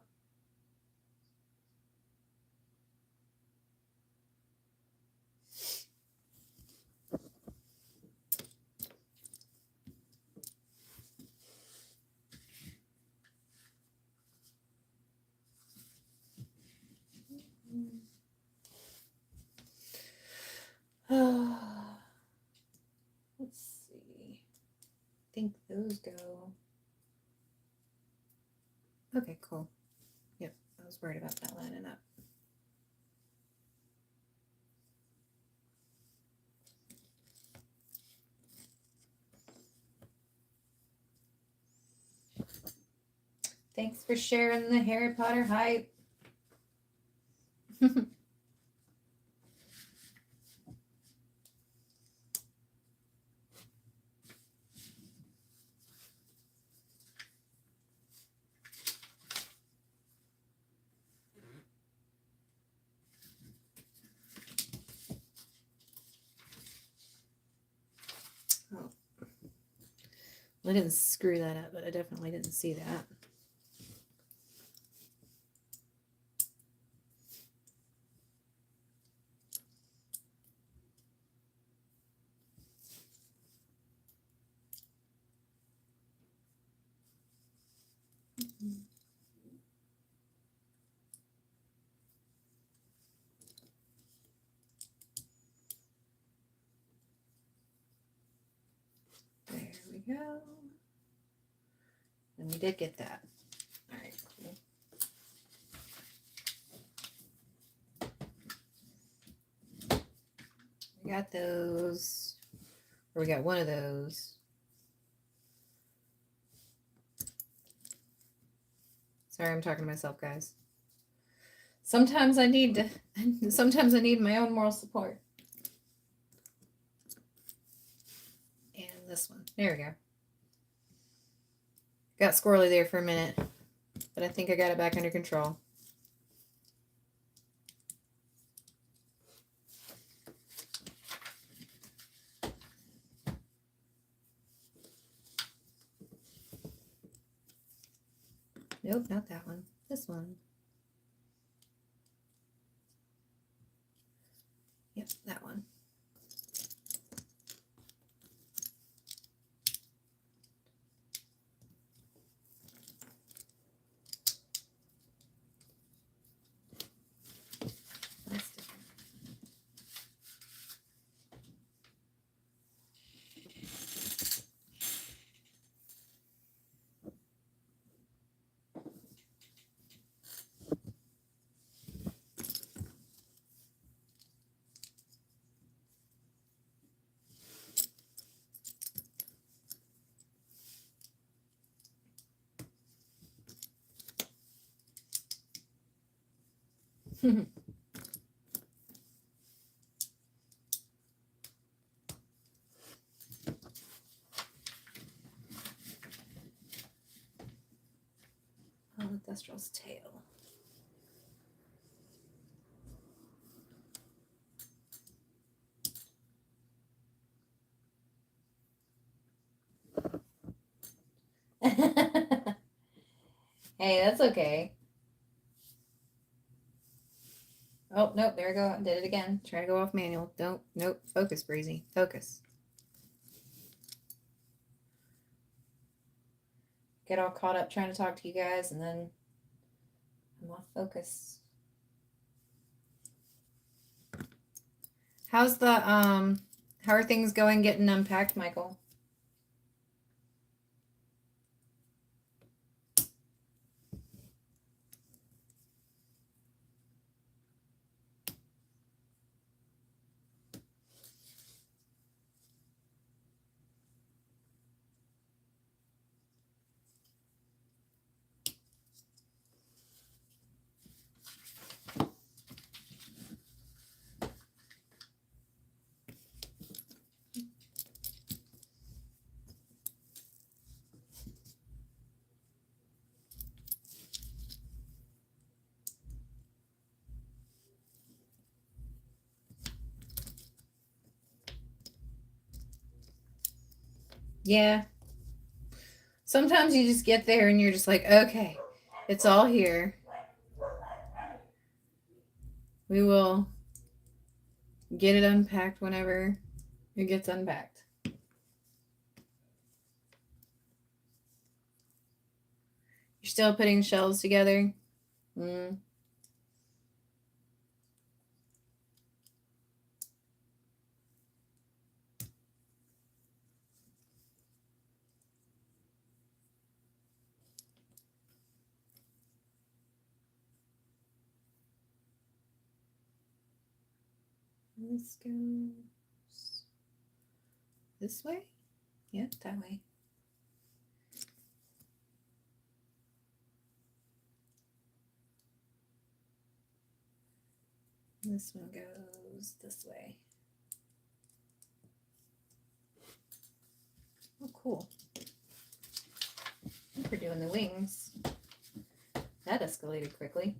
go. Okay, cool. Yep, I was worried about that lining up. Thanks for sharing the Harry Potter hype. Oh. I didn't screw that up, but I definitely didn't see that. There we go. And we did get that. All right, cool. We got those. Or we got one of those. Sorry, I'm talking to myself, guys. Sometimes I need my own moral support. And this one. There we go. Got squirrely there for a minute, but I think I got it back under control. Nope, not that one. This one. Yep, that one. Luna Thestral's tail. Hey, that's okay. Oh, nope, there we go. Did it again. Try to go off manual. Don't, nope. Focus, Breezy. Focus. Get all caught up trying to talk to you guys, and then I'm off focus. How's the, how are things going getting unpacked, Michael? Yeah. Sometimes you just get there and you're just like, okay, it's all here. We will get it unpacked whenever it gets unpacked. You're still putting shelves together? Mm. This goes this way? Yeah, that way. This one goes this way. Oh, cool. I think we're doing the wings. That escalated quickly.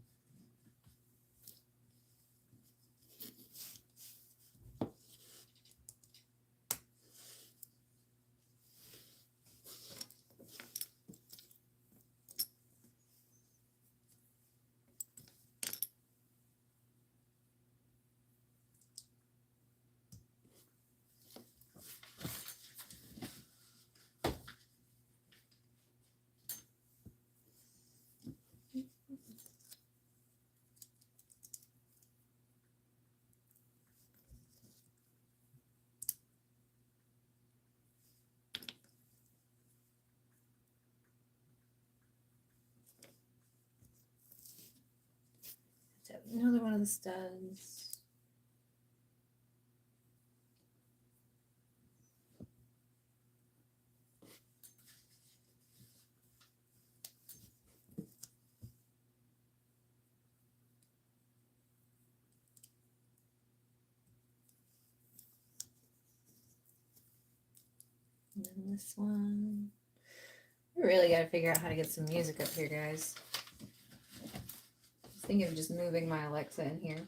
Another one of the studs. And then this one. We really got to figure out how to get some music up here, guys. I was thinking of just moving my Alexa in here.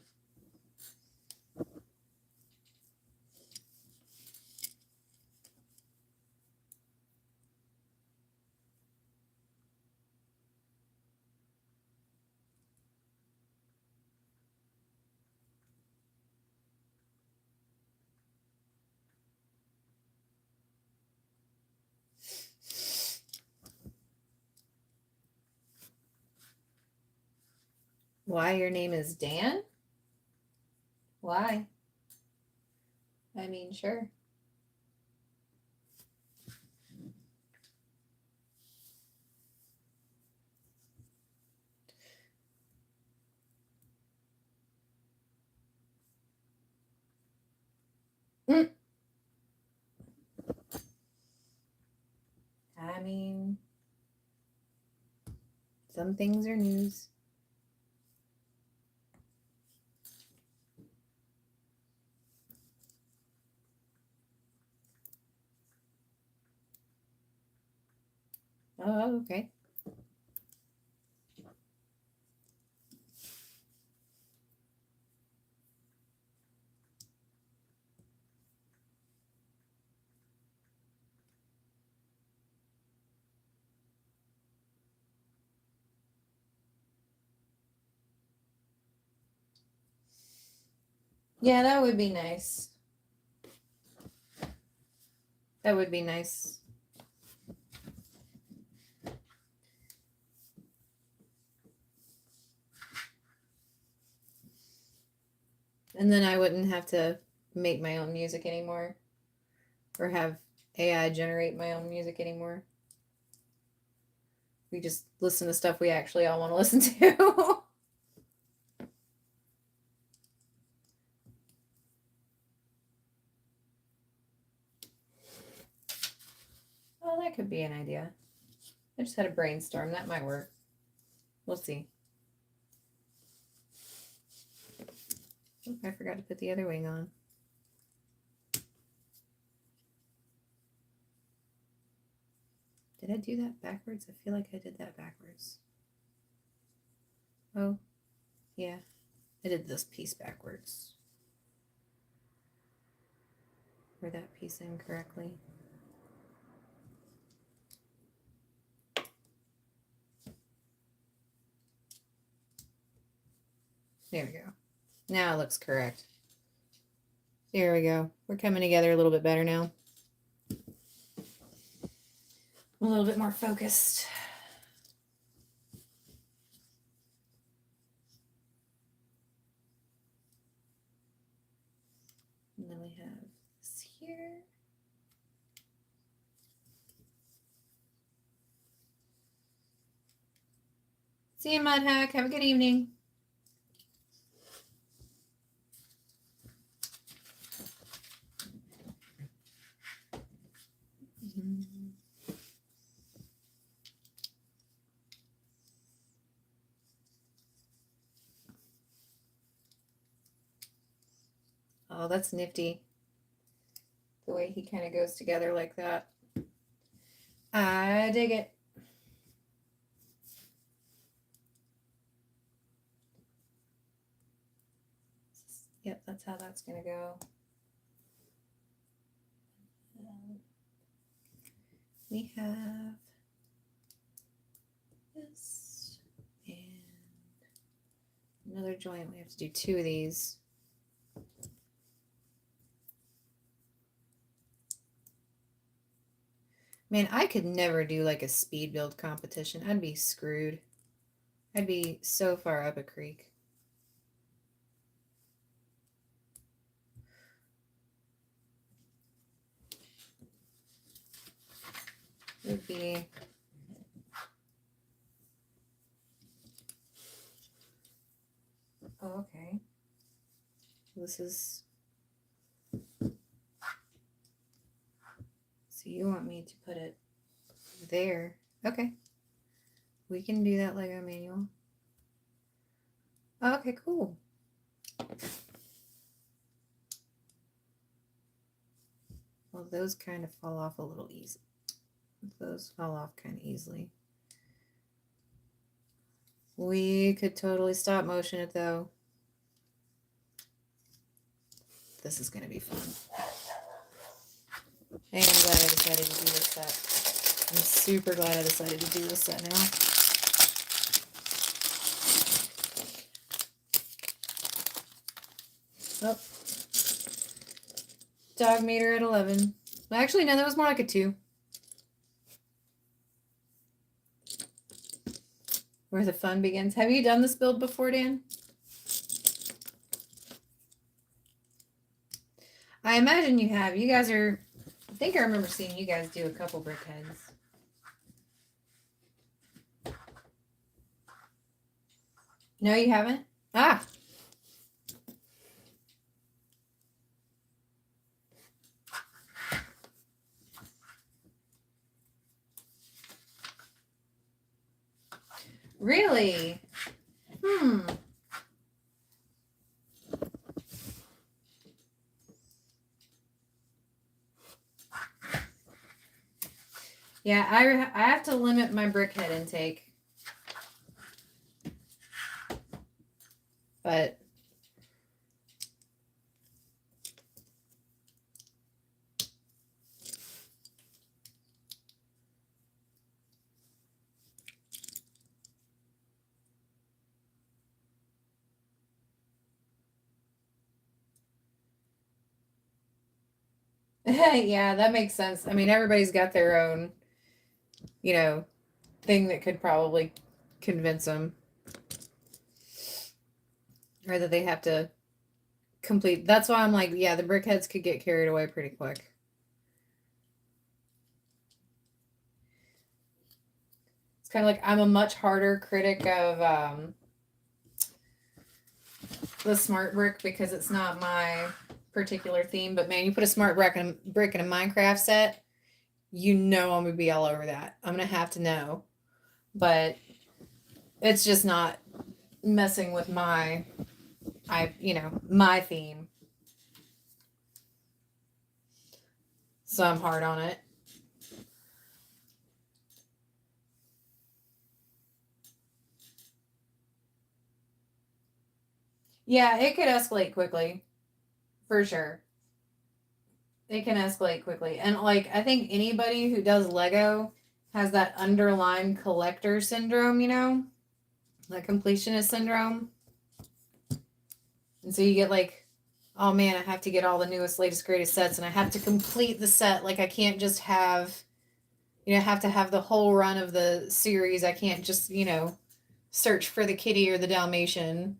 Why your name is Dan? Why? I mean, sure. I mean, some things are news. Oh, okay. Yeah, that would be nice. That would be nice. And then I wouldn't have to make my own music anymore. Or have AI generate my own music anymore. We just listen to stuff we actually all want to listen to. Oh, that could be an idea. I just had a brainstorm. That might work. We'll see. Oh, I forgot to put the other wing on. Did I do that backwards? I feel like I did that backwards. Oh, yeah. I did this piece backwards. Or that piece incorrectly. There we go. Now it looks correct. There we go. We're coming together a little bit better now. A little bit more focused. And then we have this here. See you, Mud Hack. Have a good evening. Oh, that's nifty. The way he kind of goes together like that. I dig it. Yep, that's how that's going to go. We have this and another joint. We have to do 2 of these. Man, I could never do like a speed build competition. I'd be screwed. I'd be so far up a creek. It would be... Oh, okay. This is... So you want me to put it there. Okay. We can do that Lego manual. Oh, okay, cool. Well, those kind of fall off a little easy. Those fall off kind of easily. We could totally stop motion it though. This is going to be fun. And I'm glad I decided to do this set. I'm super glad I decided to do this set now. Oh. Dog meter at 11. Actually, no, that was more like a 2. Where the fun begins. Have you done this build before, Dan? I imagine you have. You guys are... I think I remember seeing you guys do a couple BrickHeadz. No, you haven't? Ah! Really? Yeah, I have to limit my BrickHead intake. But yeah, that makes sense. I mean, everybody's got their own, you know, thing that could probably convince them. Or that they have to complete. That's why I'm like, yeah, the BrickHeadz could get carried away pretty quick. It's kind of like I'm a much harder critic of the smart brick because it's not my particular theme. But man, you put a smart brick in a Minecraft set, you know I'm gonna be all over that. I'm gonna have to know. But it's just not messing with my theme. So I'm hard on it. Yeah, it could escalate quickly. For sure. It can escalate quickly. And like I think anybody who does Lego has that underlying collector syndrome, you know? That completionist syndrome. And so you get like, oh man, I have to get all the newest, latest, greatest sets and I have to complete the set. Like I can't just have, I have to have the whole run of the series. I can't just, search for the kitty or the Dalmatian.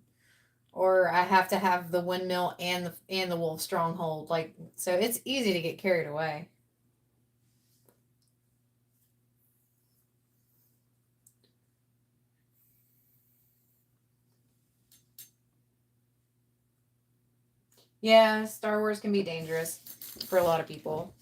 Or I have to have the windmill and the wolf stronghold. Like, so it's easy to get carried away. Yeah, Star Wars can be dangerous for a lot of people.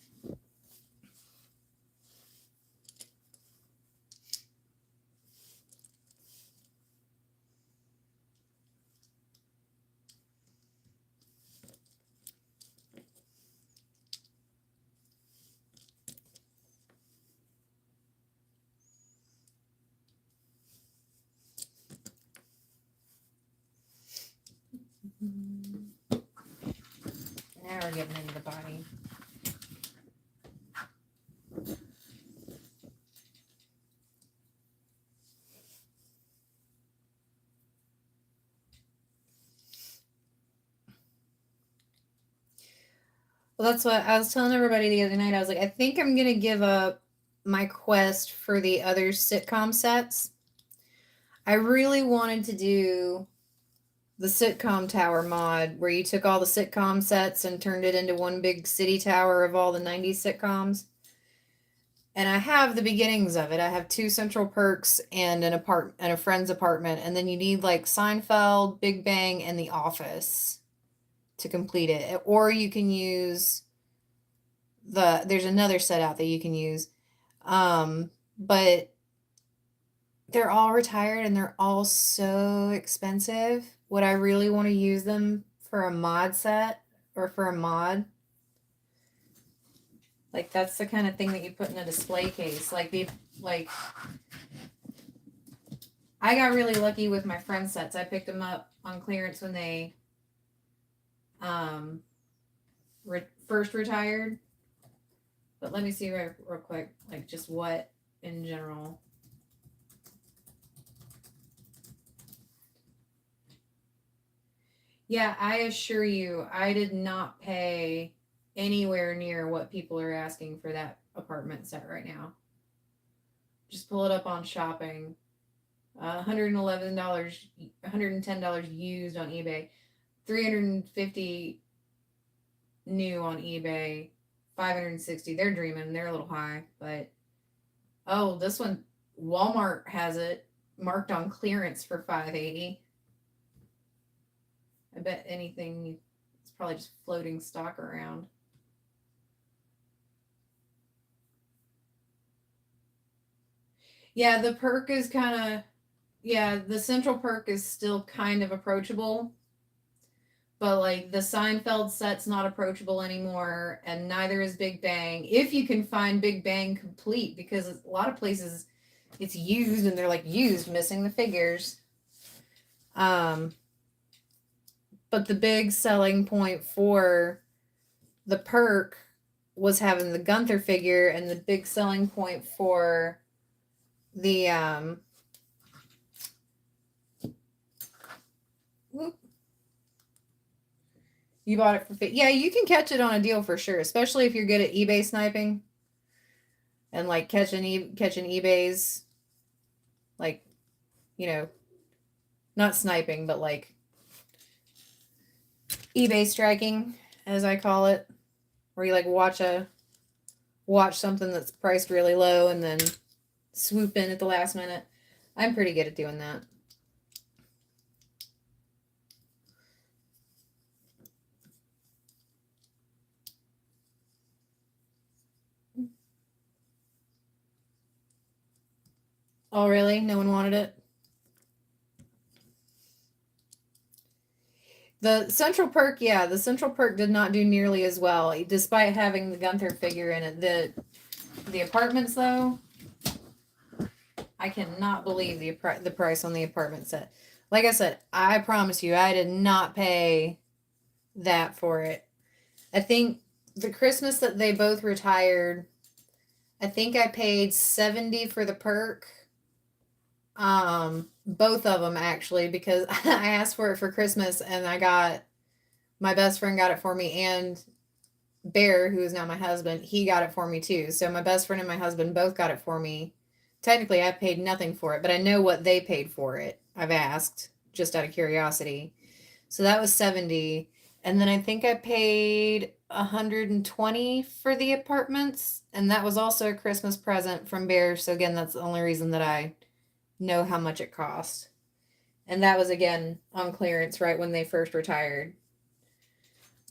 Now we're getting into the body. Well, that's what I was telling everybody the other night. I was like, I think I'm going to give up my quest for the other sitcom sets. I really wanted to do the sitcom tower mod where you took all the sitcom sets and turned it into one big city tower of all the 90s sitcoms. And I have the beginnings of it. I have 2 central perks and an apartment and a friend's apartment, and then you need like Seinfeld, Big Bang, and The Office to complete it. Or you can use there's another set out that you can use. But they're all retired and they're all so expensive. Would I really want to use them for a mod set or for a mod? Like, that's the kind of thing that you put in a display case. Like I got really lucky with my friend sets. I picked them up on clearance when they first retired. But let me see real quick, like just what in general. Yeah, I assure you, I did not pay anywhere near what people are asking for that apartment set right now. Just pull it up on shopping. $111, $110 used on eBay, $350 new on eBay, $560. They're dreaming. They're a little high, but oh, this one, Walmart has it marked on clearance for $580. I bet anything, it's probably just floating stock around. Yeah, the perk is kind of, yeah, the central perk is still kind of approachable. But like the Seinfeld set's not approachable anymore, and neither is Big Bang. If you can find Big Bang complete, because a lot of places it's used and they're like used, missing the figures. But the big selling point for the perk was having the Gunther figure, and the big selling point for the you bought it for yeah, you can catch it on a deal for sure, especially if you're good at eBay sniping and like catching eBays, like, you know, not sniping, but like eBay striking, as I call it, where you like watch something that's priced really low and then swoop in at the last minute. I'm pretty good at doing that. Oh, really? No one wanted it? The central perk, yeah, the central perk did not do nearly as well, despite having the Gunther figure in it. The apartments, though, I cannot believe the price on the apartment set. Like I said, I promise you, I did not pay that for it. I think the Christmas that they both retired, I think I paid $70 for the perk. Both of them actually, because I asked for it for Christmas and my best friend got it for me, and Bear, who is now my husband, he got it for me too. So my best friend and my husband both got it for me. Technically, I paid nothing for it, but I know what they paid for it. I've asked just out of curiosity. So that was $70. And then I think I paid $120 for the apartments. And that was also a Christmas present from Bear. So again, that's the only reason that I know how much it cost. And that was again on clearance right when they first retired.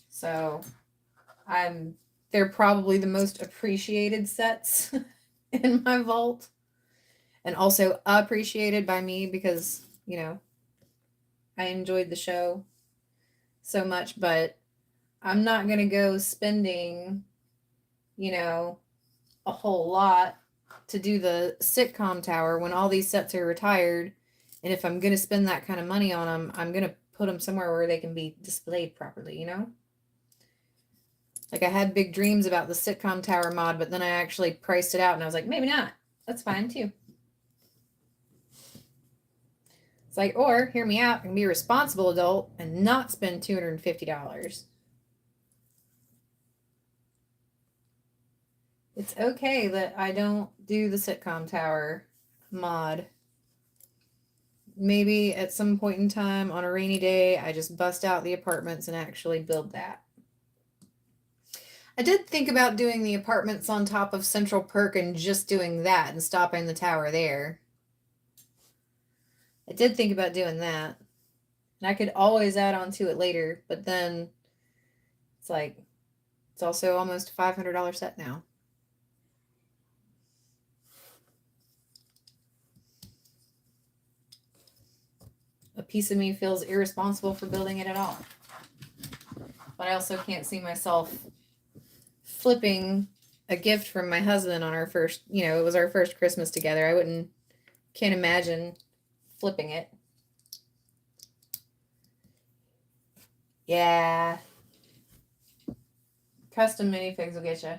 So they're probably the most appreciated sets in my vault. And also appreciated by me because, you know, I enjoyed the show so much, but I'm not going to go spending, you know, a whole lot to do the sitcom tower when all these sets are retired. And if I'm going to spend that kind of money on them, I'm going to put them somewhere where they can be displayed properly, you know? Like I had big dreams about the sitcom tower mod, but then I actually priced it out and I was like, maybe not. That's fine too. It's like, or hear me out and be a responsible adult and not spend $250. It's okay that I don't do the sitcom tower mod. Maybe at some point in time on a rainy day, I just bust out the apartments and actually build that. I did think about doing the apartments on top of Central Perk and just doing that and stopping the tower there. I did think about doing that. And I could always add on to it later, but then it's like, it's also almost a $500 set now. A piece of me feels irresponsible for building it at all. But I also can't see myself flipping a gift from my husband on our first, it was our first Christmas together. Can't imagine flipping it. Yeah. Custom minifigs will get you.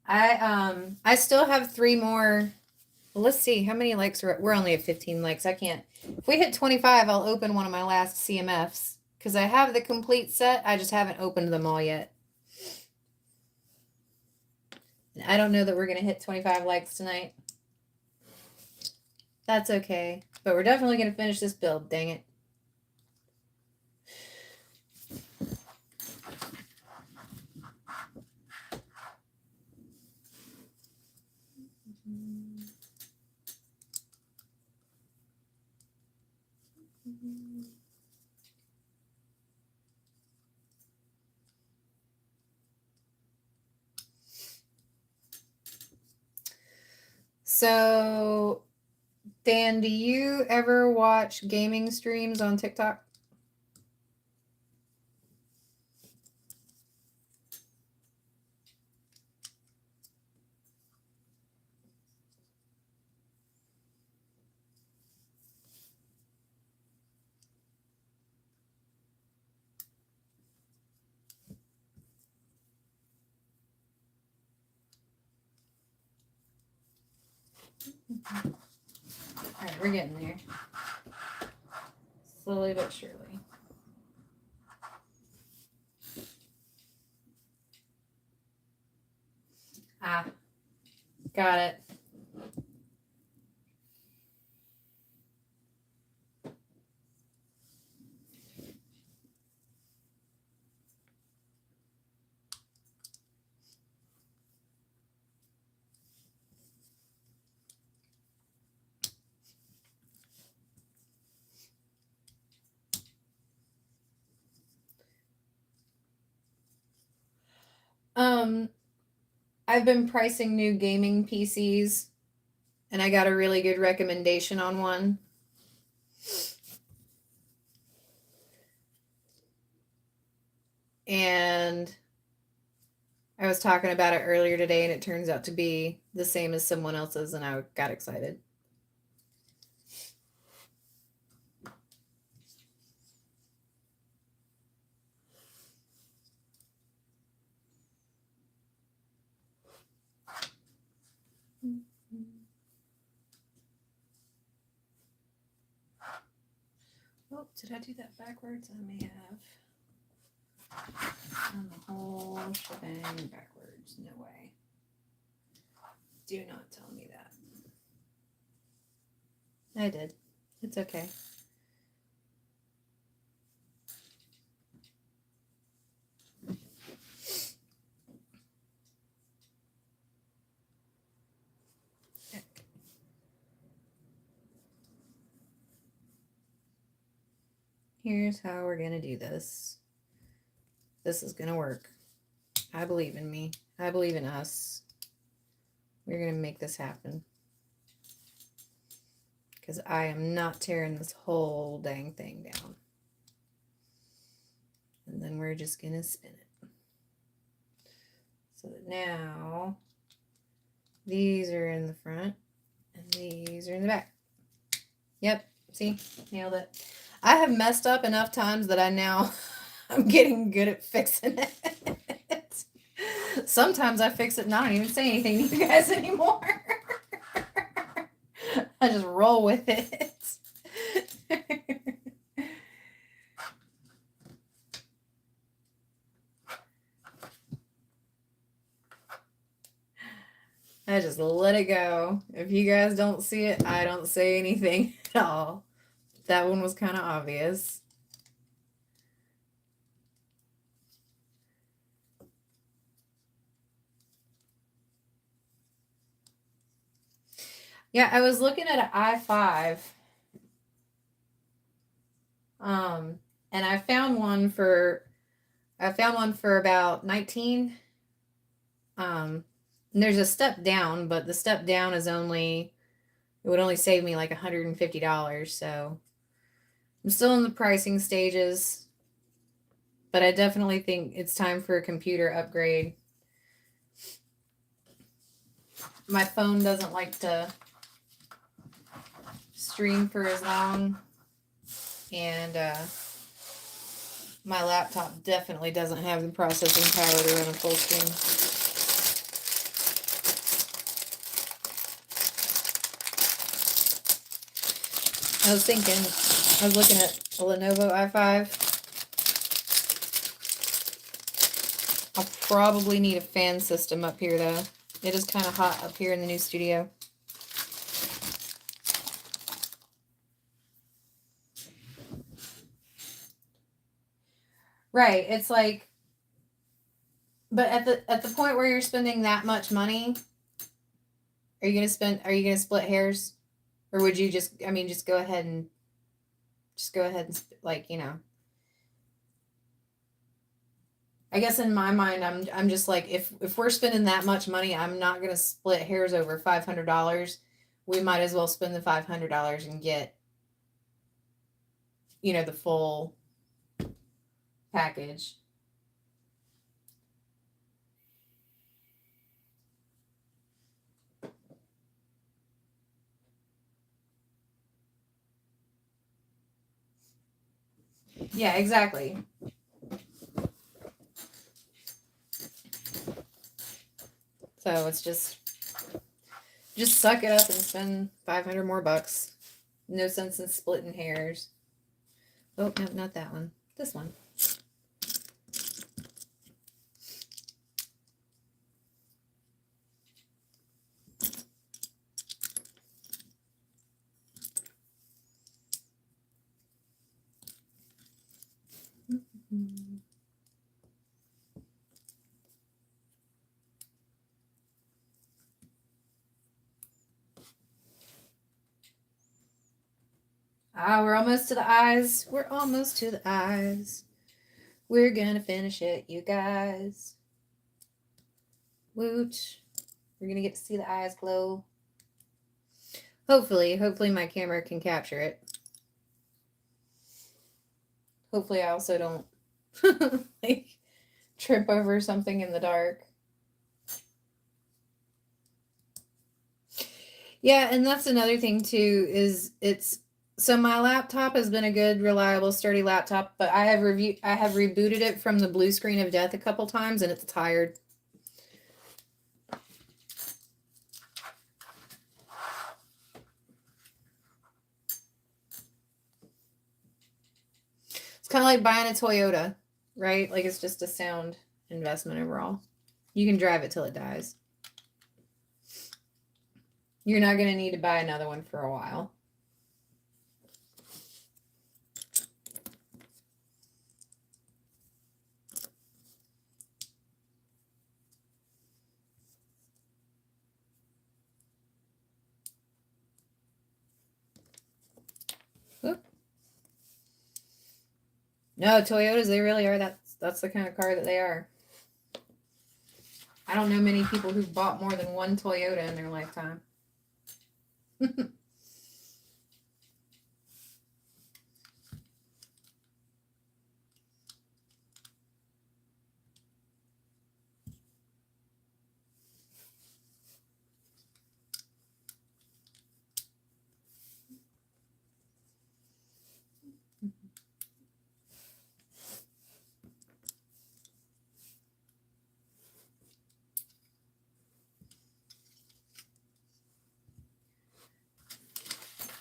I still have 3 more. Well, let's see how many likes we're only at 15 likes. I can't. If we hit 25, I'll open one of my last CMFs because I have the complete set. I just haven't opened them all yet. And I don't know that we're going to hit 25 likes tonight. That's okay. But we're definitely going to finish this build, dang it. So, Dan, do you ever watch gaming streams on TikTok? All right, we're getting there. Slowly but surely. Got it. I've been pricing new gaming PCs, and I got a really good recommendation on one. And I was talking about it earlier today, and it turns out to be the same as someone else's, and I got excited. Oh, did I do that backwards? I may have. On the whole shebang backwards. No way. Do not tell me that. I did. It's okay. Here's how we're going to do this. This is going to work. I believe in me. I believe in us. We're going to make this happen. Because I am not tearing this whole dang thing down. And then we're just going to spin it. So that now these are in the front and these are in the back. Yep. See? Nailed it. I have messed up enough times that I'm getting good at fixing it. Sometimes I fix it and I don't even say anything to you guys anymore. I just roll with it. I just let it go. If you guys don't see it, I don't say anything at all. That one was kind of obvious. Yeah, I was looking at an i5. And I found one for about 19. And there's a step down, but the step down is it would only save me like $150. So I'm still in the pricing stages, but I definitely think it's time for a computer upgrade. My phone doesn't like to stream for as long, and my laptop definitely doesn't have the processing power to run a full screen. I was looking at a Lenovo i5. I'll probably need a fan system up here though. It is kind of hot up here in the new studio. Right, it's like, but at the point where you're spending that much money, are you gonna split hairs, or would you just go ahead and like, you know? I guess in my mind, I'm just like, if we're spending that much money, I'm not gonna split hairs over $500. We might as well spend the $500 and get, the full package. Yeah, exactly. So it's just suck it up and spend 500 more bucks. No sense in splitting hairs. Oh, no, not that one. This one. Ah, we're almost to the eyes. We're almost to the eyes. We're gonna finish it, you guys. Woot. We're gonna get to see the eyes glow. Hopefully my camera can capture it. Hopefully I also don't like trip over something in the dark. Yeah, and that's another thing too, is so my laptop has been a good, reliable, sturdy laptop, but I have rebooted it from the blue screen of death a couple times and it's tired. It's kind of like buying a Toyota, right? Like, it's just a sound investment overall. You can drive it till it dies. You're not going to need to buy another one for a while. Oop. No, Toyotas, they really are. That's the kind of car that they are. I don't know many people who've bought more than one Toyota in their lifetime.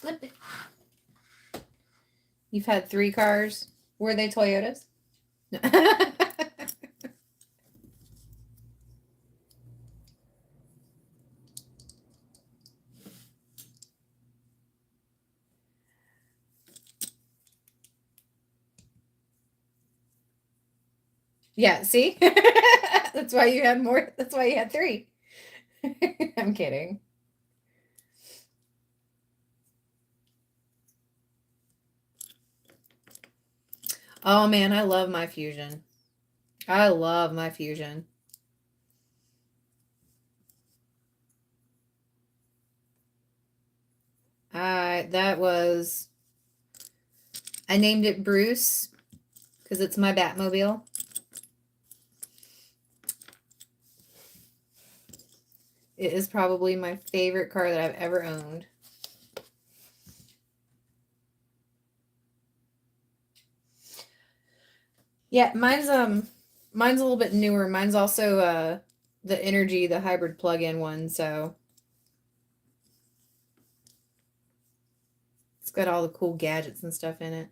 Flip it. You've had 3 cars. Were they Toyotas? Yeah, see? That's why you had more. That's why you had 3. I'm kidding. Oh man, I love my fusion. I love my fusion. That was, I named it Bruce because it's my Batmobile. It is probably my favorite car that I've ever owned. Yeah, mine's a little bit newer. Mine's also the Energy, the hybrid plug-in one, so it's got all the cool gadgets and stuff in it.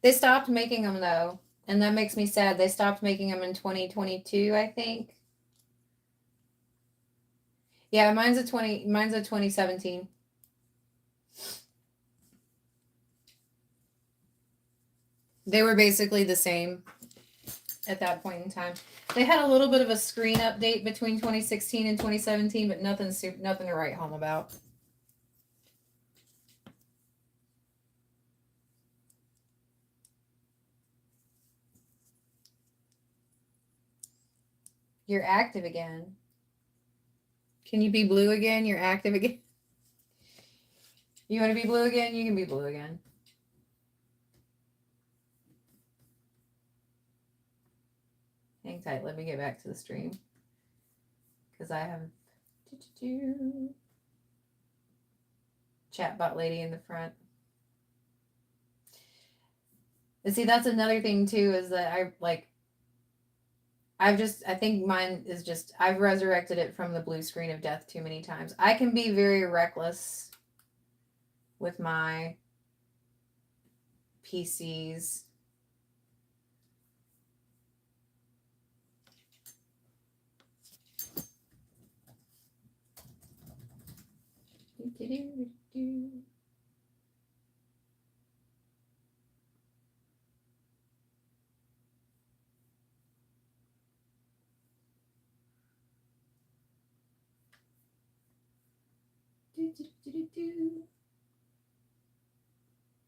They stopped making them though, and that makes me sad. They stopped making them in 2022, I think. Yeah, mine's a 2017. They were basically the same at that point in time. They had a little bit of a screen update between 2016 and 2017, but nothing to write home about. You're active again. Can you be blue again? You're active again. You want to be blue again? You can be blue again. Hang tight. Let me get back to the stream. Because I have chatbot lady in the front. And see, that's another thing too, is that I think mine is just, I've resurrected it from the blue screen of death too many times. I can be very reckless with my PCs.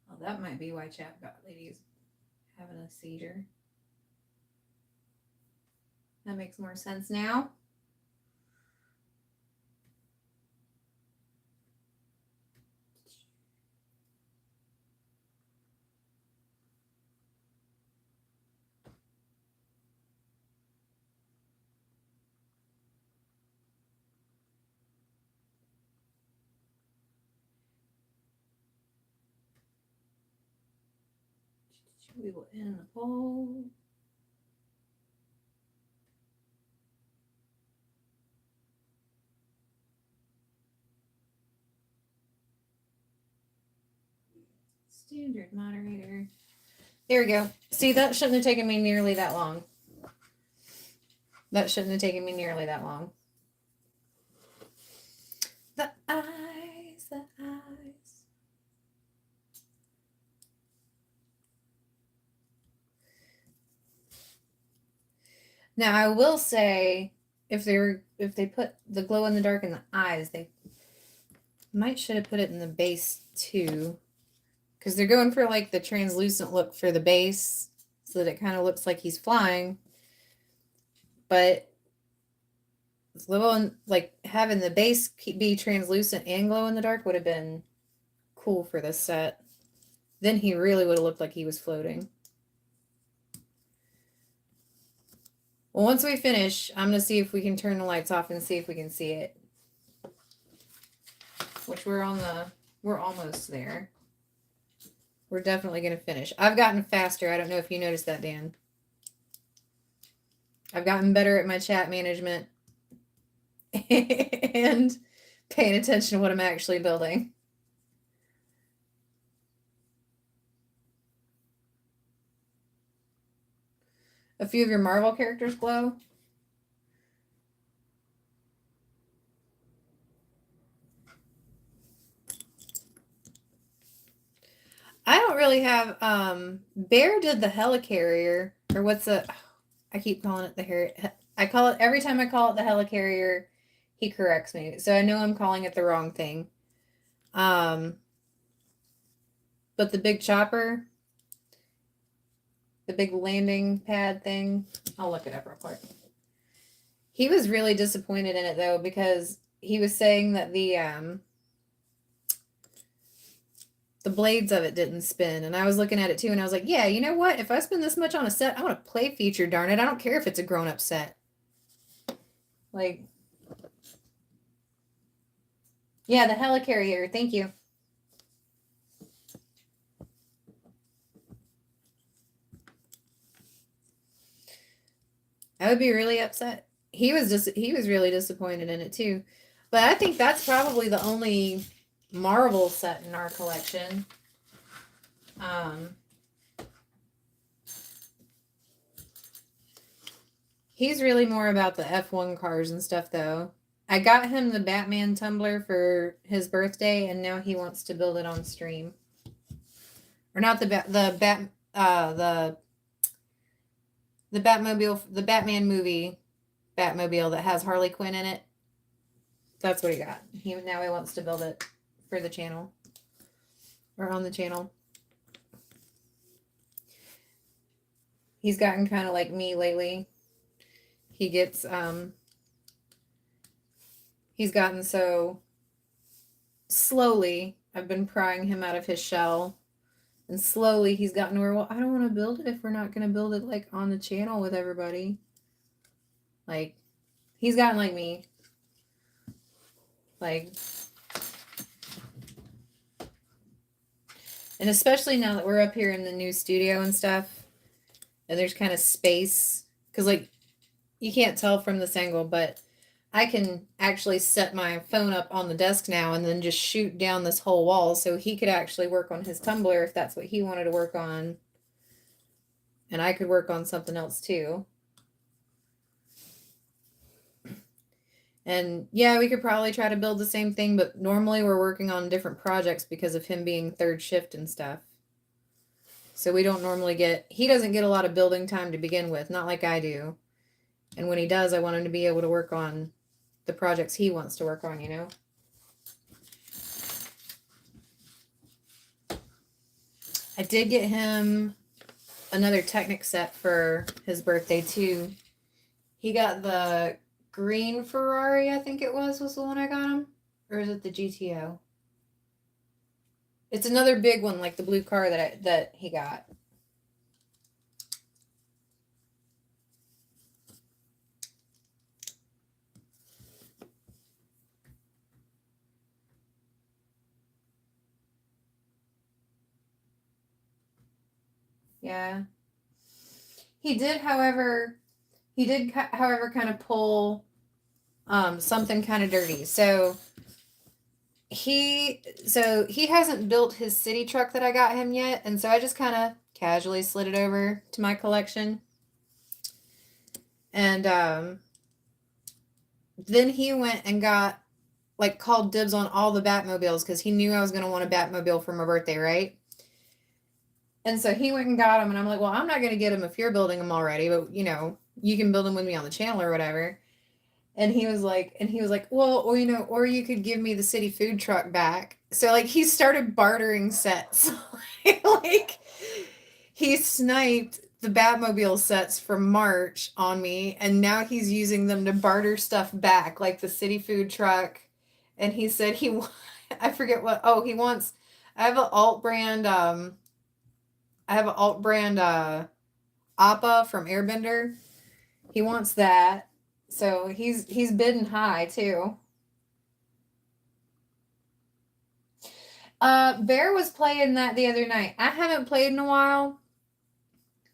Oh, that might be why chatbot lady is having a seizure. That makes more sense now. We will end the poll. Standard moderator. There we go. See, that shouldn't have taken me nearly that long. That shouldn't have taken me nearly that long. The eyes, the eyes. Now I will say, if they put the glow in the dark in the eyes, they might should have put it in the base too, because they're going for like the translucent look for the base, so that it kind of looks like he's flying. But like having the base be translucent and glow in the dark would have been cool for this set. Then he really would have looked like he was floating. Well, once we finish, I'm going to see if we can turn the lights off and see if we can see it. Which we're almost there. We're definitely going to finish. I've gotten faster. I don't know if you noticed that, Dan. I've gotten better at my chat management. and paying attention to what I'm actually building. A few of your Marvel characters glow. I don't really have Bear did the helicarrier, or what's the I keep calling it the I call it every time I call it the helicarrier, he corrects me. So I know I'm calling it the wrong thing. But the big chopper, the big landing pad thing, I'll look it up real quick. He was really disappointed in it though, because he was saying that the blades of it didn't spin, and I was looking at it too, and I was like, yeah, you know what? If I spend this much on a set, I want to play feature, darn it. I don't care if it's a grown-up set. Like, yeah, the helicarrier. Thank you. I would be really upset. He was really disappointed in it too. But I think that's probably the only Marvel set in our collection. He's really more about the F1 cars and stuff though. I got him the Batman tumbler for his birthday, and now he wants to build it on stream. Or not the Batmobile, the Batman movie Batmobile that has Harley Quinn in it. That's what he got. Now he wants to build it for the channel, or on the channel. He's gotten kind of like me lately. He gets he's gotten so slowly, I've been prying him out of his shell, and slowly he's gotten where, well, I don't want to build it if we're not going to build it like on the channel with everybody. Like, he's gotten like me. Like, and especially now that we're up here in the new studio and stuff, and there's kind of space, because like, you can't tell from this angle, but I can actually set my phone up on the desk now and then just shoot down this whole wall, so he could actually work on his tumbler if that's what he wanted to work on. And I could work on something else too. And yeah, we could probably try to build the same thing, but normally we're working on different projects because of him being third shift and stuff. So we don't normally he doesn't get a lot of building time to begin with, not like I do. And when he does, I want him to be able to work on the projects he wants to work on, you know? I did get him another Technic set for his birthday too. He got the green Ferrari, I think it was the one I got him. Or is it the GTO? It's another big one, like the blue car that he got. Yeah. He did, however, kind of pull something kind of dirty. So he hasn't built his city truck that I got him yet, and so I just kind of casually slid it over to my collection. And then he went and called dibs on all the Batmobiles because he knew I was going to want a Batmobile for my birthday, right? And so he went and got them, and I'm like, well, I'm not going to get them if you're building them already, but you know, you can build them with me on the channel or whatever. And he was like, well, or, you know, or you could give me the city food truck back. So like he started bartering sets. Like he sniped the Batmobile sets from March on me, and now he's using them to barter stuff back, like the city food truck. And he said I forget what, he wants, I have an alt brand Appa from Airbender. He wants that. So he's bidding high too. Bear was playing that the other night. I haven't played in a while.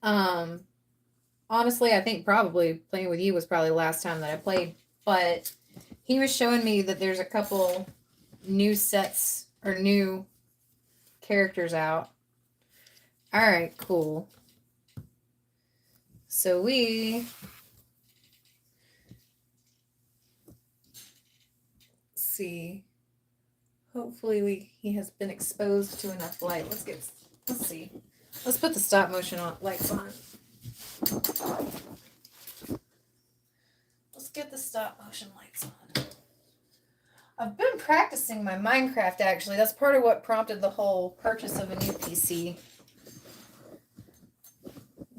Honestly, I think probably playing with you was probably the last time that I played. But He was showing me that there's a couple new sets or new characters out. All right, cool. So we see. Hopefully he has been exposed to enough light. Let's see. Let's put the stop motion lights on. Let's get the stop motion lights on. I've been practicing my Minecraft, actually. That's part of what prompted the whole purchase of a new PC.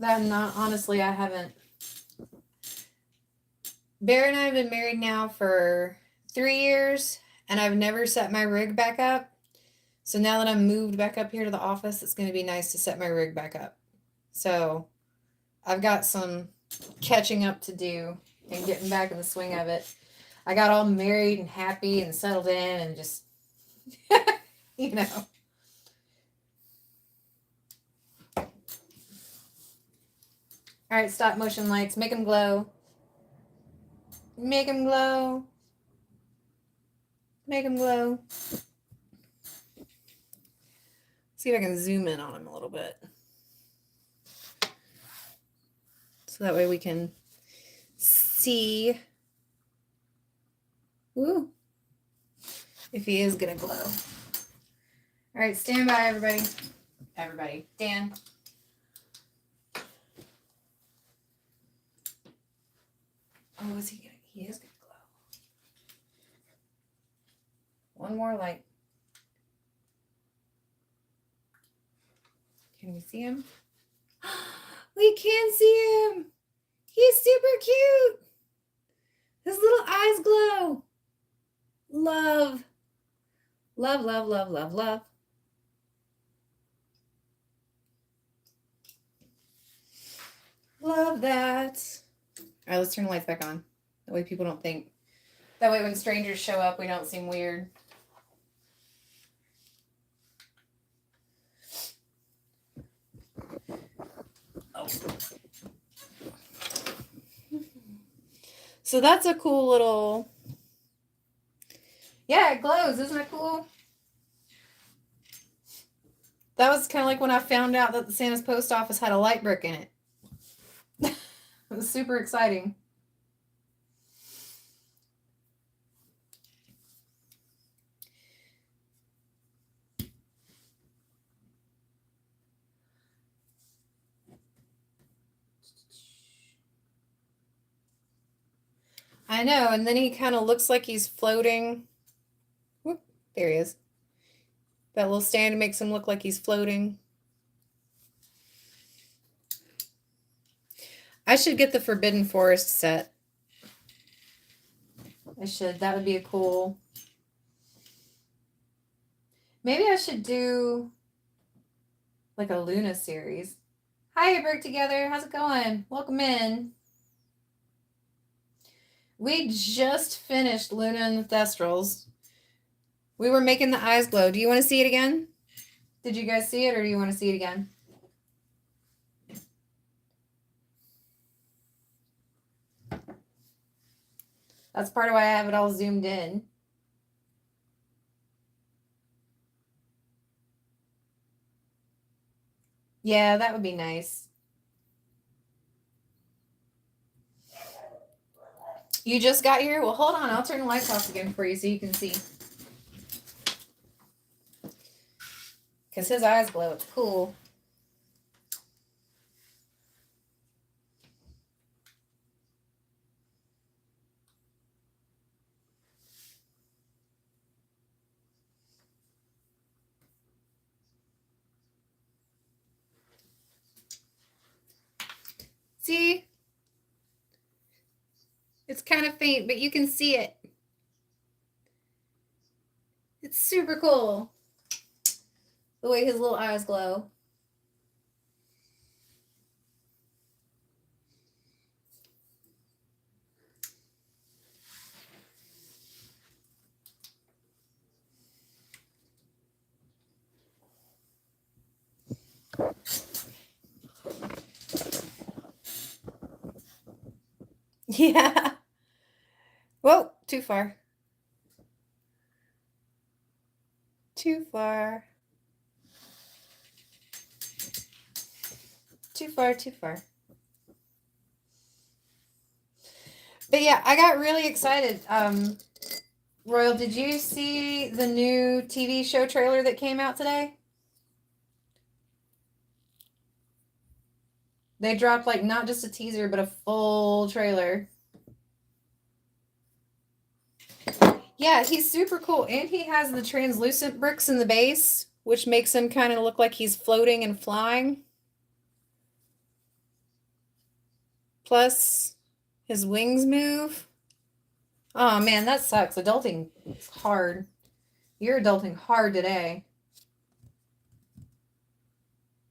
Honestly, I haven't. Bear and I have been married now for 3 years, and I've never set my rig back up. So now that I'm moved back up here to the office, it's going to be nice to set my rig back up. So I've got some catching up to do and getting back in the swing of it. I got all married and happy and settled in and just, you know. All right, stop motion lights. Make them glow. Make them glow. Make them glow. See if I can zoom in on them a little bit. So that way we can see if he is going to glow. All right, stand by, everybody. Everybody. Dan. Oh, is he going to? He is going to glow. One more light. Can we see him? We can see him. He's super cute. His little eyes glow. Love. Love, love, love, love, love. Love that. All right, let's turn the lights back on. That way people don't think. That way when strangers show up, we don't seem weird. Oh. So that's a cool little... Yeah, it glows. Isn't that cool? That was kind of like when I found out that the Santa's post office had a light brick in it. It was super exciting. I know, and then he kind of looks like he's floating. Whoop, there he is. That little stand makes him look like he's floating. I should get the Forbidden Forest set. I should. That would be a cool... Maybe I should do like a Luna series. Hi, Brick Together. How's it going? Welcome in. We just finished Luna and the Thestrals. We were making the eyes glow. Do you want to see it again? Did you guys see it, or do you want to see it again? That's part of why I have it all zoomed in. Yeah, that would be nice. You just got here? Well, hold on. I'll turn the lights off again for you so you can see. Because his eyes glow. It's cool. See? It's kind of faint, but you can see it. It's super cool. The way his little eyes glow. Yeah. Whoa, too far. Too far. Too far, too far. But yeah, I got really excited. Royal, did you see the new TV show trailer that came out today? They dropped like not just a teaser, but a full trailer. Yeah, he's super cool. And he has the translucent bricks in the base, which makes him kind of look like he's floating and flying. Plus, his wings move. Oh man, that sucks. Adulting is hard. You're adulting hard today.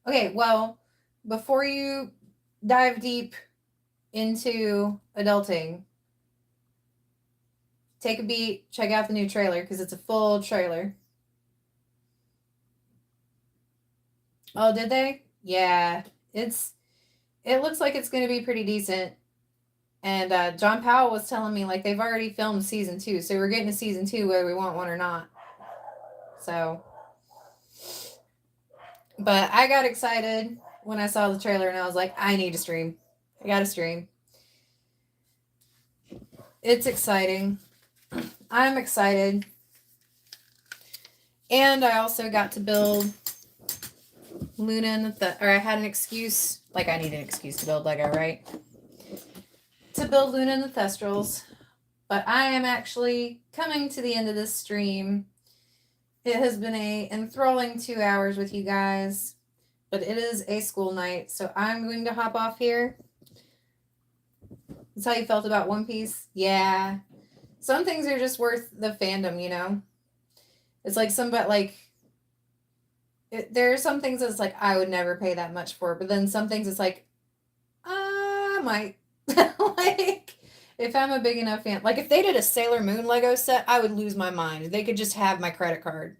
Okay, well, before you dive deep into adulting, take a beat, check out the new trailer because it's a full trailer. Oh, did they? Yeah, it looks like it's going to be pretty decent. And John Powell was telling me like they've already filmed season 2, so we're getting to season 2 whether we want one or not. So, but I got excited when I saw the trailer and I was like, I need to stream. I got to stream. It's exciting. I'm excited. And I also got to build Luna and or I had an excuse, like I need an excuse to build Lego, right? To build Luna and the Thestrals. But I am actually coming to the end of this stream. It has been a enthralling 2 hours with you guys, but it is a school night, so I'm going to hop off here. That's how you felt about One Piece? Yeah. Some things are just worth the fandom, you know? It's like there are some things that's like, I would never pay that much for, but then some things it's like, I might. Like, if I'm a big enough fan, like if they did a Sailor Moon Lego set, I would lose my mind. They could just have my credit card.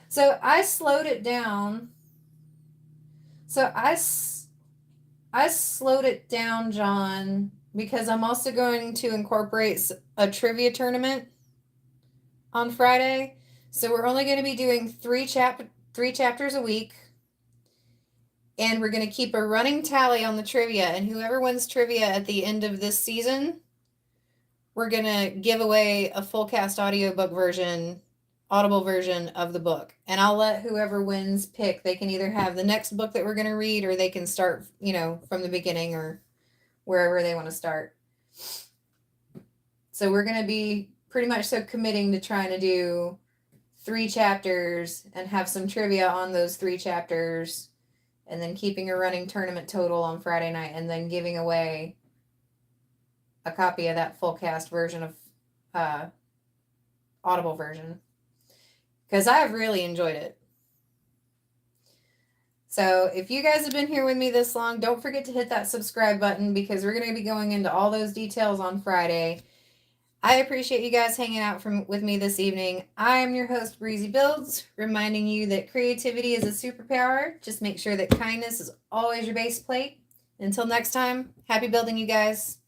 So I slowed it down. So I slowed it down, John, because I'm also going to incorporate a trivia tournament on Friday. So we're only going to be doing three chapters a week. And we're going to keep a running tally on the trivia. And whoever wins trivia at the end of this season, we're going to give away a full cast audiobook version, audible version of the book. And I'll let whoever wins pick. They can either have the next book that we're going to read, or they can start, you know, from the beginning or wherever they want to start. So we're going to be pretty much so committing to trying to do 3 chapters and have some trivia on those 3 chapters. And then keeping a running tournament total on Friday night, and then giving away a copy of that full cast version of Audible version. Because I've really enjoyed it. So if you guys have been here with me this long, don't forget to hit that subscribe button, because we're going to be going into all those details on Friday. I appreciate you guys hanging out with me this evening. I am your host, Breezy Builds, reminding you that creativity is a superpower. Just make sure that kindness is always your base plate. Until next time, happy building, you guys.